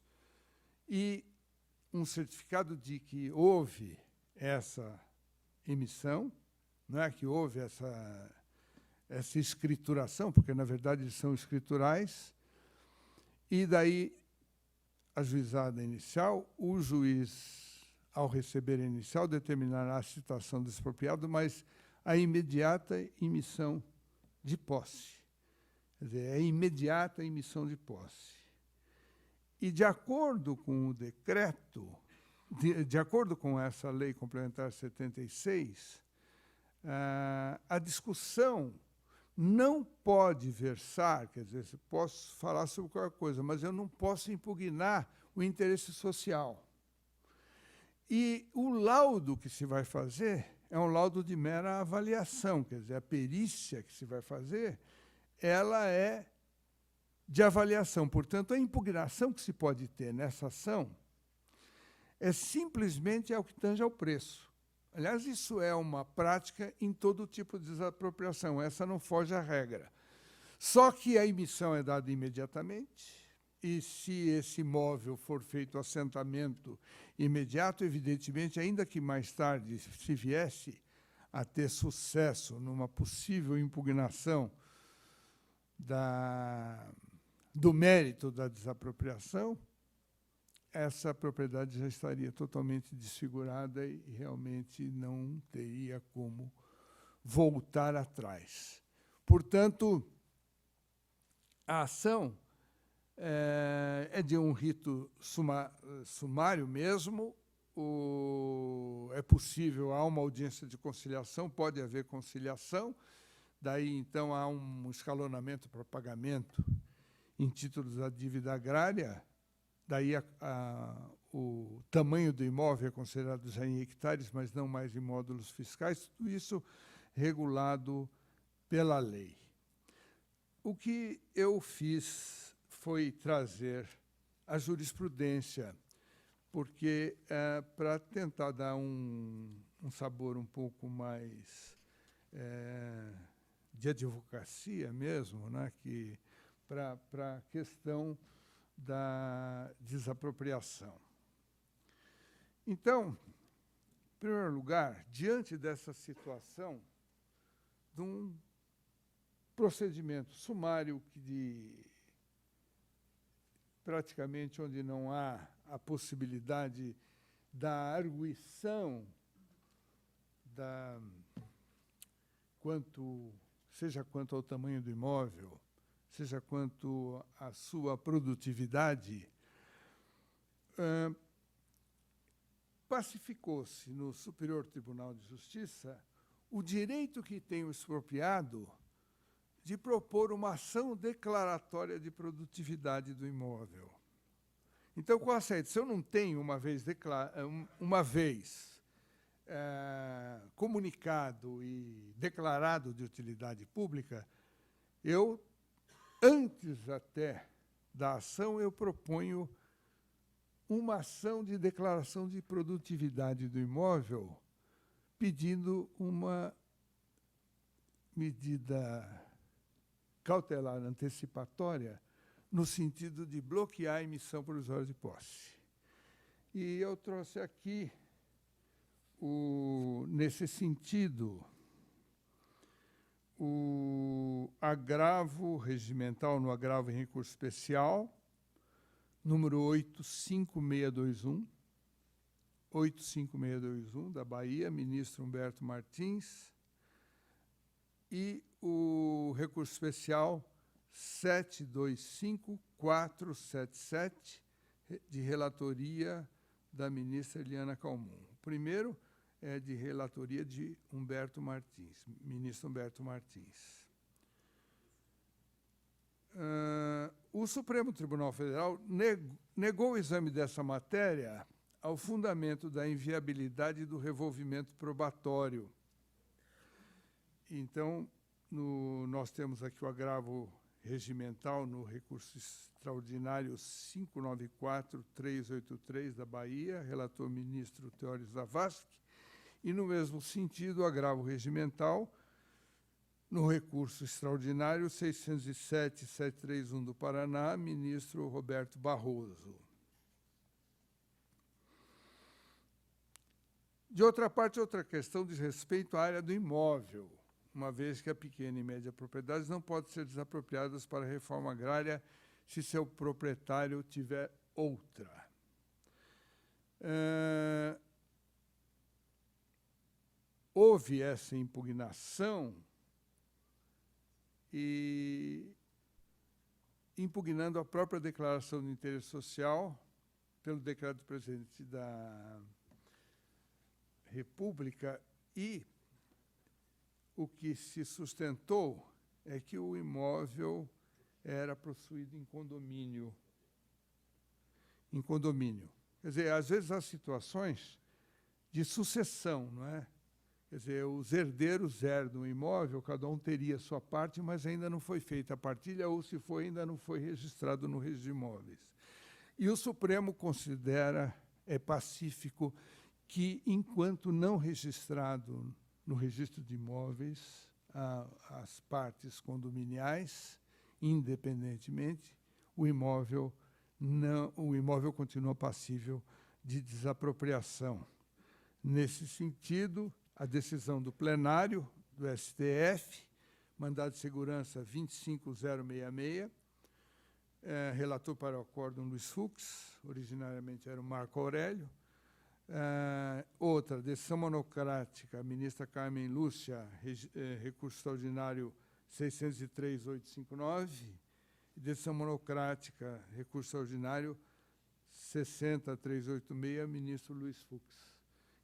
e um certificado de que houve essa emissão, não é que houve essa escrituração, porque, na verdade, eles são escriturais, e daí, ajuizada a inicial, o juiz, ao receber a inicial, determinará a citação do expropriado, mas a imediata emissão de posse. Quer dizer, é imediata emissão de posse. E, de acordo com o decreto, de acordo com essa Lei Complementar 76, a discussão não pode versar, quer dizer, eu posso falar sobre qualquer coisa, mas eu não posso impugnar o interesse social. E o laudo que se vai fazer é um laudo de mera avaliação, quer dizer, a perícia que se vai fazer, ela é de avaliação. Portanto, a impugnação que se pode ter nessa ação é simplesmente ao que tange ao preço. Aliás, isso é uma prática em todo tipo de desapropriação, essa não foge à regra. Só que a emissão é dada imediatamente, e se esse imóvel for feito assentamento imediato, evidentemente, ainda que mais tarde se viesse a ter sucesso numa possível impugnação do mérito da desapropriação, essa propriedade já estaria totalmente desfigurada e realmente não teria como voltar atrás. Portanto, a ação é de um rito sumário mesmo, é possível, há uma audiência de conciliação, pode haver conciliação, daí, então, há um escalonamento para pagamento em títulos da dívida agrária, daí o tamanho do imóvel é considerado já em hectares, mas não mais em módulos fiscais, tudo isso regulado pela lei. O que eu fiz foi trazer a jurisprudência, porque para tentar dar um sabor um pouco mais de advocacia mesmo, né, para a questão da desapropriação. Então, em primeiro lugar, diante dessa situação de um procedimento sumário praticamente onde não há a possibilidade da arguição seja quanto ao tamanho do imóvel, seja quanto à sua produtividade, pacificou-se no Superior Tribunal de Justiça o direito que tem o expropriado de propor uma ação declaratória de produtividade do imóvel. Então, qual a saída? Se eu não tenho uma vez comunicado e declarado de utilidade pública, eu, antes até da ação, eu proponho uma ação de declaração de produtividade do imóvel, pedindo uma medida cautelar antecipatória no sentido de bloquear a emissão provisória de posse. E eu trouxe aqui, nesse sentido, o agravo regimental no agravo em recurso especial, número 85621, da Bahia, ministro Humberto Martins, e o recurso especial 725477, de relatoria da ministra Eliana Calmon. O primeiro é de relatoria de Humberto Martins, ministro Humberto Martins. O Supremo Tribunal Federal negou o exame dessa matéria ao fundamento da inviabilidade do revolvimento probatório. Então, nós temos aqui o agravo regimental no recurso extraordinário 594383 da Bahia, relator ministro Teório Zavascki, e, no mesmo sentido, o agravo regimental no recurso extraordinário 607731 do Paraná, ministro Roberto Barroso. De outra parte, outra questão diz respeito à área do imóvel, uma vez que a pequena e média propriedades não podem ser desapropriadas para a reforma agrária se seu proprietário tiver outra. Houve essa impugnação e impugnando a própria declaração de interesse social pelo decreto do presidente da República, e o que se sustentou é que o imóvel era possuído em condomínio. Quer dizer, às vezes há situações de sucessão, não é? Quer dizer, os herdeiros herdam o imóvel, cada um teria a sua parte, mas ainda não foi feita a partilha, ou se foi, ainda não foi registrado no registro de imóveis. E o Supremo considera, é pacífico, que, enquanto não registrado no registro de imóveis, as partes condominiais, independentemente, o imóvel continua passível de desapropriação. Nesse sentido, a decisão do plenário do STF, mandado de segurança 25066, relator para o acórdão Luiz Fux, originariamente era o Marco Aurélio. Outra, decisão monocrática, ministra Carmen Lúcia, recurso extraordinário 603859, decisão monocrática, recurso extraordinário 60386, ministro Luiz Fux.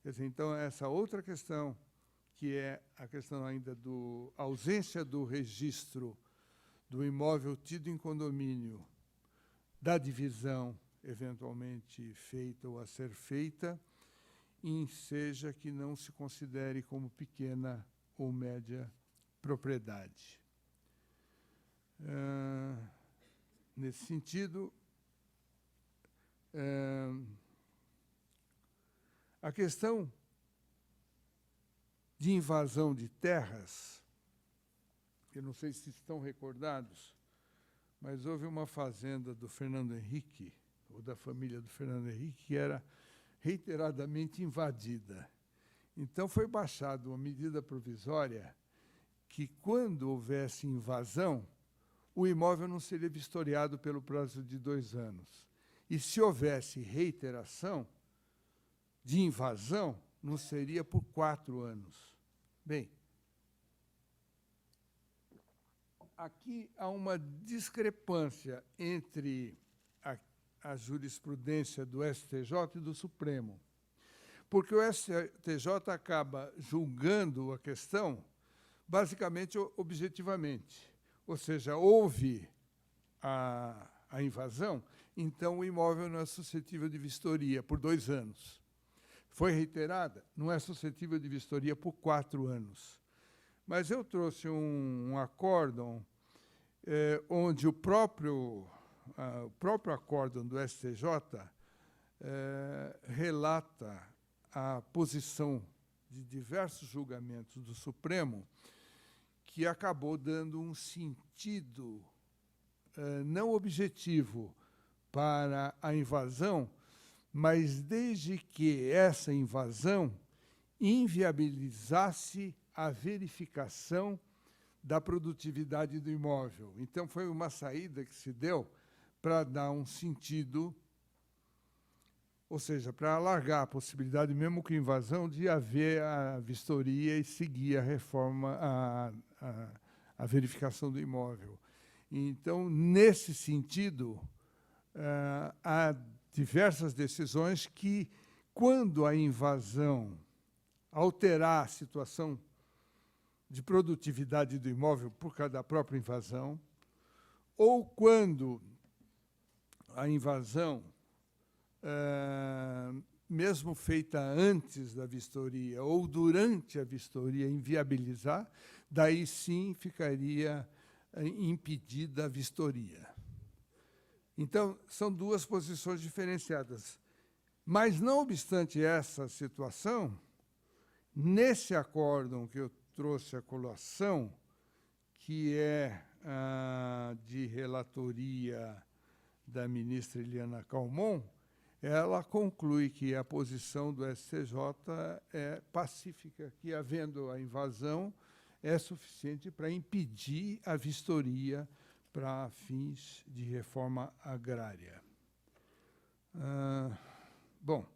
Quer dizer, então, essa outra questão, que é a questão ainda da ausência do registro do imóvel tido em condomínio, da divisão eventualmente feita ou a ser feita, seja que não se considere como pequena ou média propriedade. Nesse sentido, a questão de invasão de terras, eu não sei se estão recordados, mas houve uma fazenda do Fernando Henrique, ou da família do Fernando Henrique, que era reiteradamente invadida. Então, foi baixada uma medida provisória que, quando houvesse invasão, o imóvel não seria vistoriado pelo prazo de 2 anos. E, se houvesse reiteração de invasão, não seria por 4 anos. Bem, aqui há uma discrepância entre a jurisprudência do STJ e do Supremo, porque o STJ acaba julgando a questão basicamente objetivamente. ou seja, houve a invasão, então o imóvel não é suscetível de vistoria por 2 anos. Foi reiterada, não é suscetível de vistoria por 4 anos. Mas eu trouxe um acórdão onde o próprio acórdão do STJ relata a posição de diversos julgamentos do Supremo, que acabou dando um sentido não objetivo para a invasão, mas desde que essa invasão inviabilizasse a verificação da produtividade do imóvel. Então, foi uma saída que se deu para dar um sentido, ou seja, para alargar a possibilidade, mesmo com invasão, de haver a vistoria e seguir a reforma, a verificação do imóvel. Então, nesse sentido, há diversas decisões que, quando a invasão alterar a situação de produtividade do imóvel por causa da própria invasão, ou quando a invasão, mesmo feita antes da vistoria ou durante a vistoria, inviabilizar, daí sim ficaria impedida a vistoria. Então, são 2 posições diferenciadas. Mas, não obstante essa situação, nesse acórdão que eu trouxe à colação, que é de relatoria da ministra Eliana Calmon, ela conclui que a posição do STJ é pacífica, que, havendo a invasão, é suficiente para impedir a vistoria para fins de reforma agrária. Bom,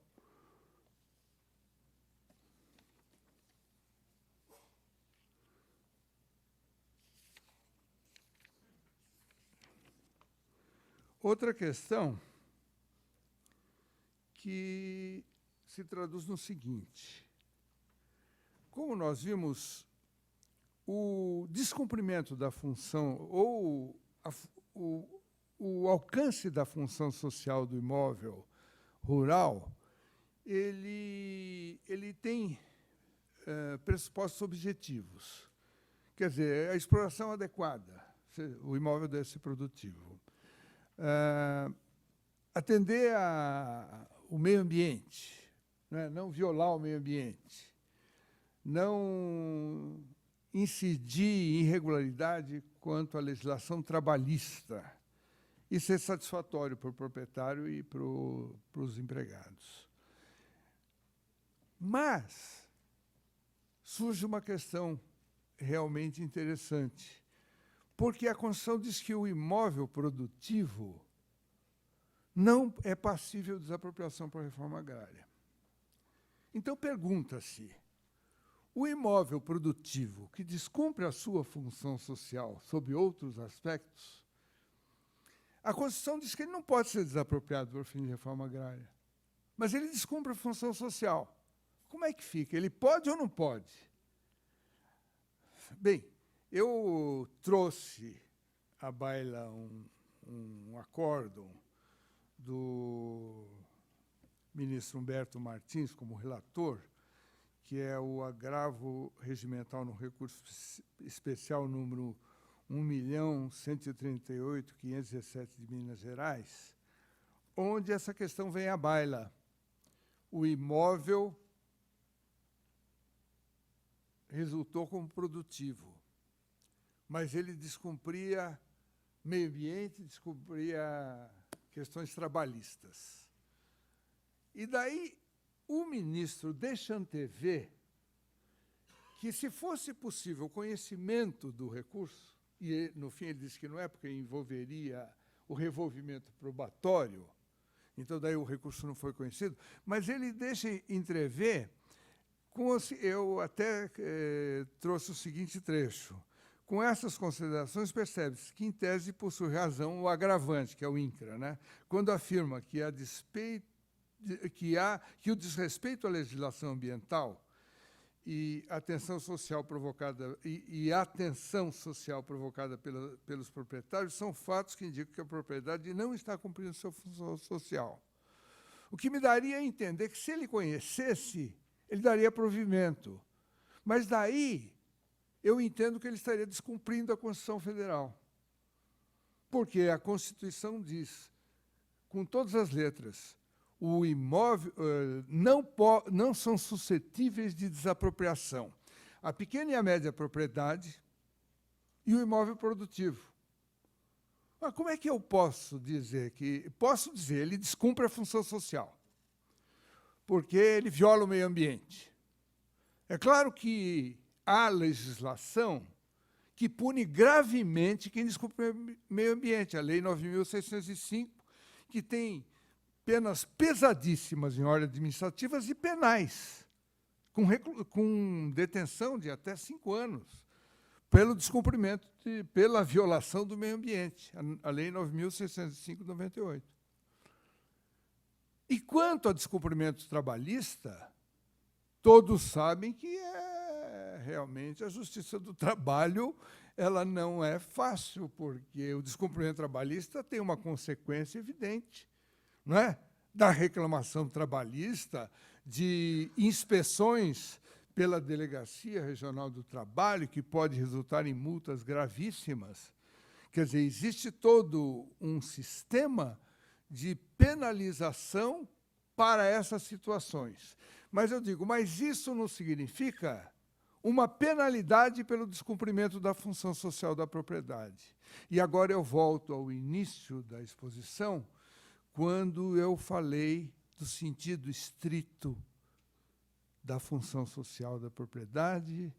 outra questão que se traduz no seguinte: como nós vimos, o descumprimento da função ou o alcance da função social do imóvel rural, ele tem pressupostos objetivos. Quer dizer, a exploração adequada, o imóvel deve ser produtivo. Atender o meio ambiente, né? Não violar o meio ambiente, não incidir em irregularidade quanto à legislação trabalhista e ser satisfatório para o proprietário e para os empregados. Mas surge uma questão realmente interessante, porque a Constituição diz que o imóvel produtivo não é passível de desapropriação por reforma agrária. Então, pergunta-se, o imóvel produtivo que descumpre a sua função social sob outros aspectos, a Constituição diz que ele não pode ser desapropriado por fim de reforma agrária, mas ele descumpre a função social. Como é que fica? Ele pode ou não pode? Bem, eu trouxe à baila um acórdão do ministro Humberto Martins como relator, que é o agravo regimental no recurso especial número 1.138.517 de Minas Gerais, onde essa questão vem à baila. O imóvel resultou como produtivo, mas ele descumpria meio ambiente, descumpria questões trabalhistas. E daí o ministro deixa antever que, se fosse possível o conhecimento do recurso, e no fim ele disse que não é, porque envolveria o revolvimento probatório, então daí o recurso não foi conhecido, mas ele deixa entrever, eu até trouxe o seguinte trecho: com essas considerações, percebe-se que, em tese, possui razão o agravante, que é o INCRA, né? Quando afirma que, que o desrespeito à legislação ambiental e a tensão social provocada e a tensão social provocada pelos proprietários são fatos que indicam que a propriedade não está cumprindo sua função social. O que me daria a entender que, se ele conhecesse, ele daria provimento. Mas daí eu entendo que ele estaria descumprindo a Constituição Federal. Porque a Constituição diz, com todas as letras, o imóvel não são suscetíveis de desapropriação a pequena e a média propriedade e o imóvel produtivo. Mas como é que eu posso dizer que... Posso dizer, ele descumpre a função social, porque ele viola o meio ambiente. É claro que há legislação que pune gravemente quem descumpre o meio ambiente. A Lei 9.605, que tem penas pesadíssimas em ordem administrativas e penais, com detenção de até 5 anos, pelo descumprimento, pela violação do meio ambiente, a Lei 9.605 de 98. E quanto ao descumprimento trabalhista, todos sabem que realmente a Justiça do Trabalho ela não é fácil, porque o descumprimento trabalhista tem uma consequência evidente, não é? Da reclamação trabalhista, de inspeções pela Delegacia Regional do Trabalho, que pode resultar em multas gravíssimas. Quer dizer, existe todo um sistema de penalização para essas situações. Mas eu digo, mas isso não significa uma penalidade pelo descumprimento da função social da propriedade. E agora eu volto ao início da exposição, quando eu falei do sentido estrito da função social da propriedade,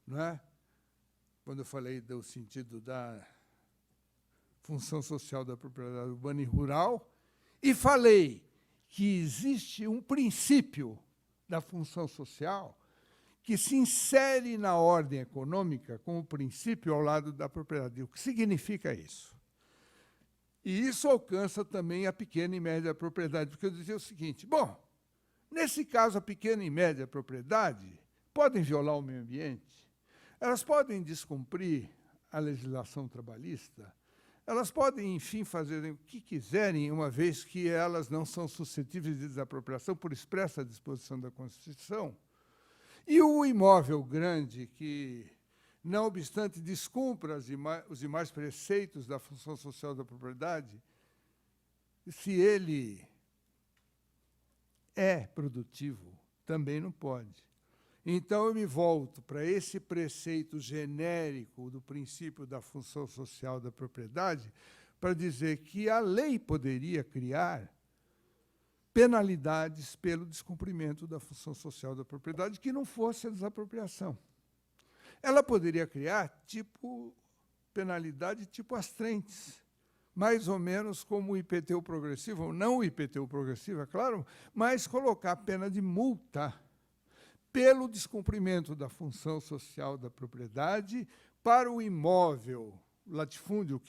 não é? Quando eu falei do sentido da função social da propriedade urbana e rural, e falei que existe um princípio da função social que se insere na ordem econômica como princípio ao lado da propriedade. O que significa isso? E isso alcança também a pequena e média propriedade, porque eu dizia o seguinte, bom, nesse caso, a pequena e média propriedade podem violar o meio ambiente, elas podem descumprir a legislação trabalhista, elas podem, enfim, fazer o que quiserem, uma vez que elas não são suscetíveis de desapropriação por expressa disposição da Constituição. E o imóvel grande que, não obstante, descumpra os demais preceitos da função social da propriedade, se ele é produtivo, também não pode. Então, eu me volto para esse preceito genérico do princípio da função social da propriedade para dizer que a lei poderia criar penalidades pelo descumprimento da função social da propriedade que não fosse a desapropriação. Ela poderia criar penalidade tipo astrentes, mais ou menos como o IPTU progressivo, não o IPTU progressivo, é claro, mas colocar pena de multa pelo descumprimento da função social da propriedade para o imóvel, latifúndio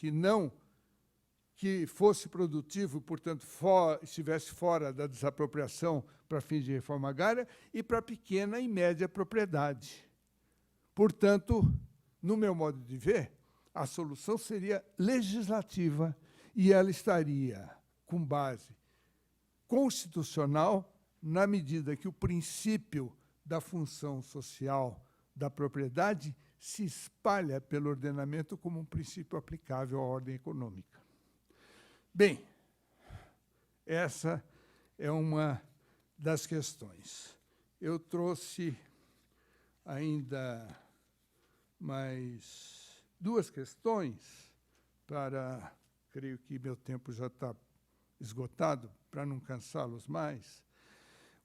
que fosse produtivo, portanto, estivesse fora da desapropriação para fins de reforma agrária, e para pequena e média propriedade. Portanto, no meu modo de ver, a solução seria legislativa e ela estaria com base constitucional, na medida que o princípio da função social da propriedade se espalha pelo ordenamento como um princípio aplicável à ordem econômica. Bem, essa é uma das questões. Eu trouxe ainda mais 2 questões para, creio que meu tempo já está esgotado, para não cansá-los mais.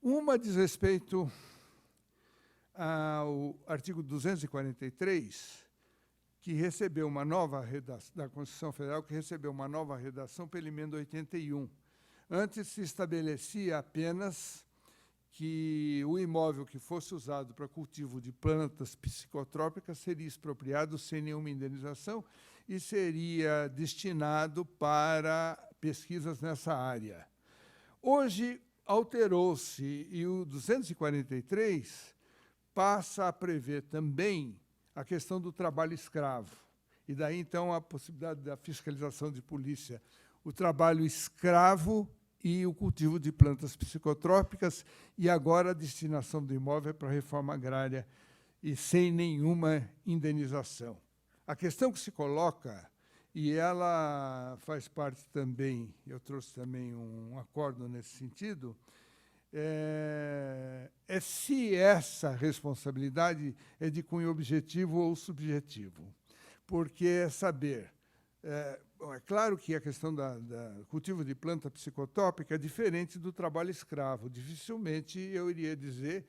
Uma diz respeito ao artigo 243, que recebeu uma nova redação, da Constituição Federal, que recebeu uma nova redação pela emenda 81. Antes se estabelecia apenas que o imóvel que fosse usado para cultivo de plantas psicotrópicas seria expropriado sem nenhuma indenização e seria destinado para pesquisas nessa área. Hoje alterou-se e o 243 passa a prever também a questão do trabalho escravo. E daí, então, a possibilidade da fiscalização de polícia, o trabalho escravo e o cultivo de plantas psicotrópicas, e agora a destinação do imóvel para a reforma agrária e sem nenhuma indenização. A questão que se coloca, e ela faz parte também, eu trouxe também um acordo nesse sentido, é se essa responsabilidade é de cunho objetivo ou subjetivo. Porque é saber... É claro que a questão do cultivo de planta psicotrópica é diferente do trabalho escravo. Dificilmente eu iria dizer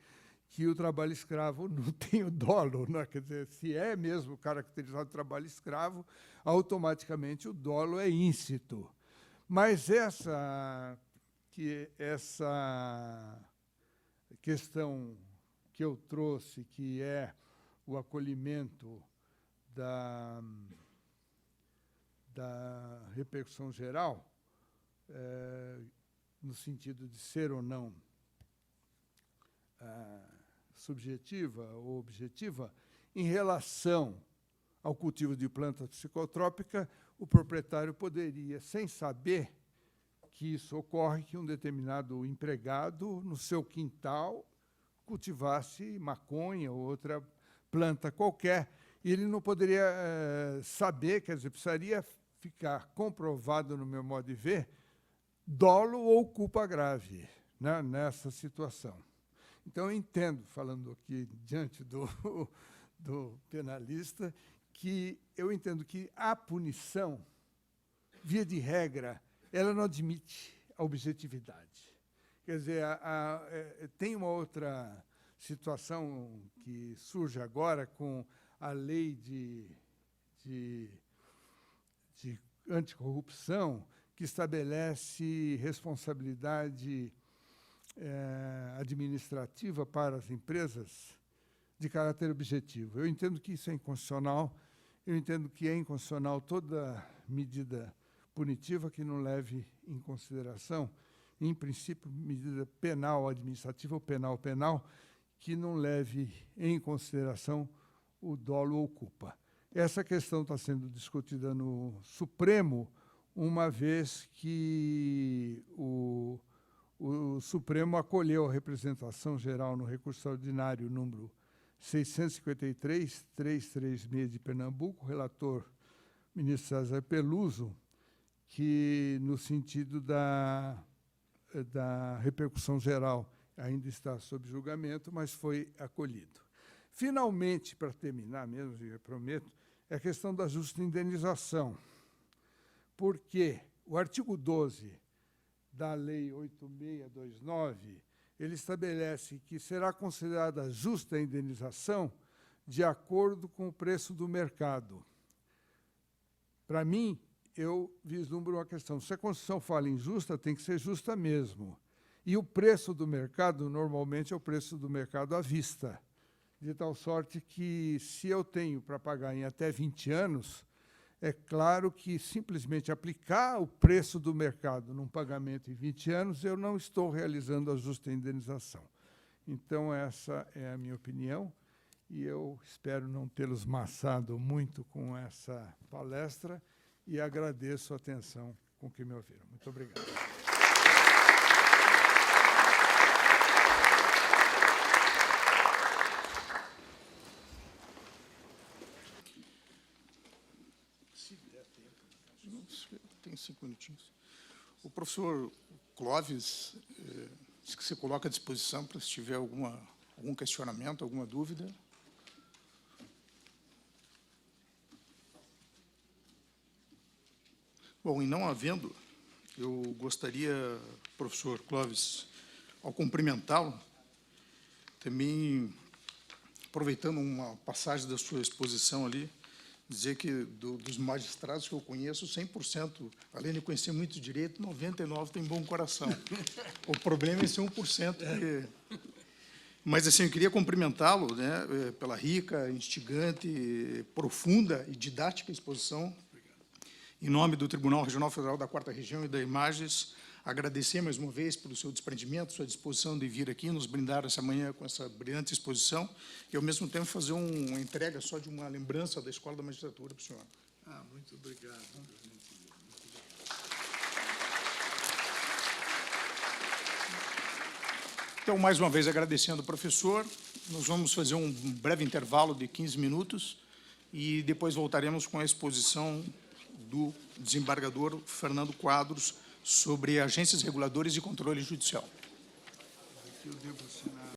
que o trabalho escravo não tem o dolo, né? Quer dizer, se é mesmo caracterizado trabalho escravo, automaticamente o dolo é íncito. Mas essa questão que eu trouxe, que é o acolhimento da repercussão geral, no sentido de ser ou não subjetiva ou objetiva, em relação ao cultivo de planta psicotrópica, o proprietário poderia, sem saber que isso ocorre, que um determinado empregado, no seu quintal, cultivasse maconha ou outra planta qualquer, e ele não poderia saber, quer dizer, precisaria ficar comprovado, no meu modo de ver, dolo ou culpa grave, né, nessa situação. Então, eu entendo, falando aqui diante do penalista, que eu entendo que a punição, via de regra, ela não admite a objetividade. Quer dizer, tem uma outra situação que surge agora com a lei de anticorrupção, que estabelece responsabilidade administrativa para as empresas de caráter objetivo. Eu entendo que isso é inconstitucional, eu entendo que é inconstitucional toda medida punitiva que não leve em consideração, em princípio, medida penal administrativa ou penal, que não leve em consideração o dolo ou culpa. Essa questão está sendo discutida no Supremo, uma vez que o Supremo acolheu a representação geral no recurso extraordinário número 653-336 de Pernambuco, relator ministro César Peluso, que, no sentido da repercussão geral, ainda está sob julgamento, mas foi acolhido. Finalmente, para terminar mesmo, eu prometo, é a questão da justa indenização, porque o artigo 12 da Lei 8629, ele estabelece que será considerada justa a indenização de acordo com o preço do mercado. Para mim, eu vislumbro uma questão. Se a Constituição fala em justa, tem que ser justa mesmo. E o preço do mercado, normalmente, é o preço do mercado à vista, de tal sorte que, se eu tenho para pagar em até 20 anos, é claro que simplesmente aplicar o preço do mercado num pagamento em 20 anos, eu não estou realizando a justa indenização. Então, essa é a minha opinião, e eu espero não tê-los maçado muito com essa palestra, e agradeço a atenção com que me ouviram. Muito obrigado. Tem 5 minutinhos. O professor Clóvis disse que você coloca à disposição para se tiver algum questionamento, alguma dúvida. Bom, e não havendo, eu gostaria, professor Clóvis, ao cumprimentá-lo, também, aproveitando uma passagem da sua exposição ali, dizer que dos magistrados que eu conheço, 100%, além de conhecer muito direito, 99% tem bom coração. O problema é esse 1%. Mas, assim, eu queria cumprimentá-lo, né, pela rica, instigante, profunda e didática exposição. Em nome do Tribunal Regional Federal da 4ª Região e da Imagens, agradecer mais uma vez pelo seu desprendimento, sua disposição de vir aqui nos brindar essa manhã com essa brilhante exposição e, ao mesmo tempo, fazer uma entrega só de uma lembrança da Escola da Magistratura para o senhor. Muito obrigado. Então, mais uma vez, agradecendo ao professor, nós vamos fazer um breve intervalo de 15 minutos e depois voltaremos com a exposição do desembargador Fernando Quadros sobre agências reguladoras e controle judicial. Aqui eu devo assinar.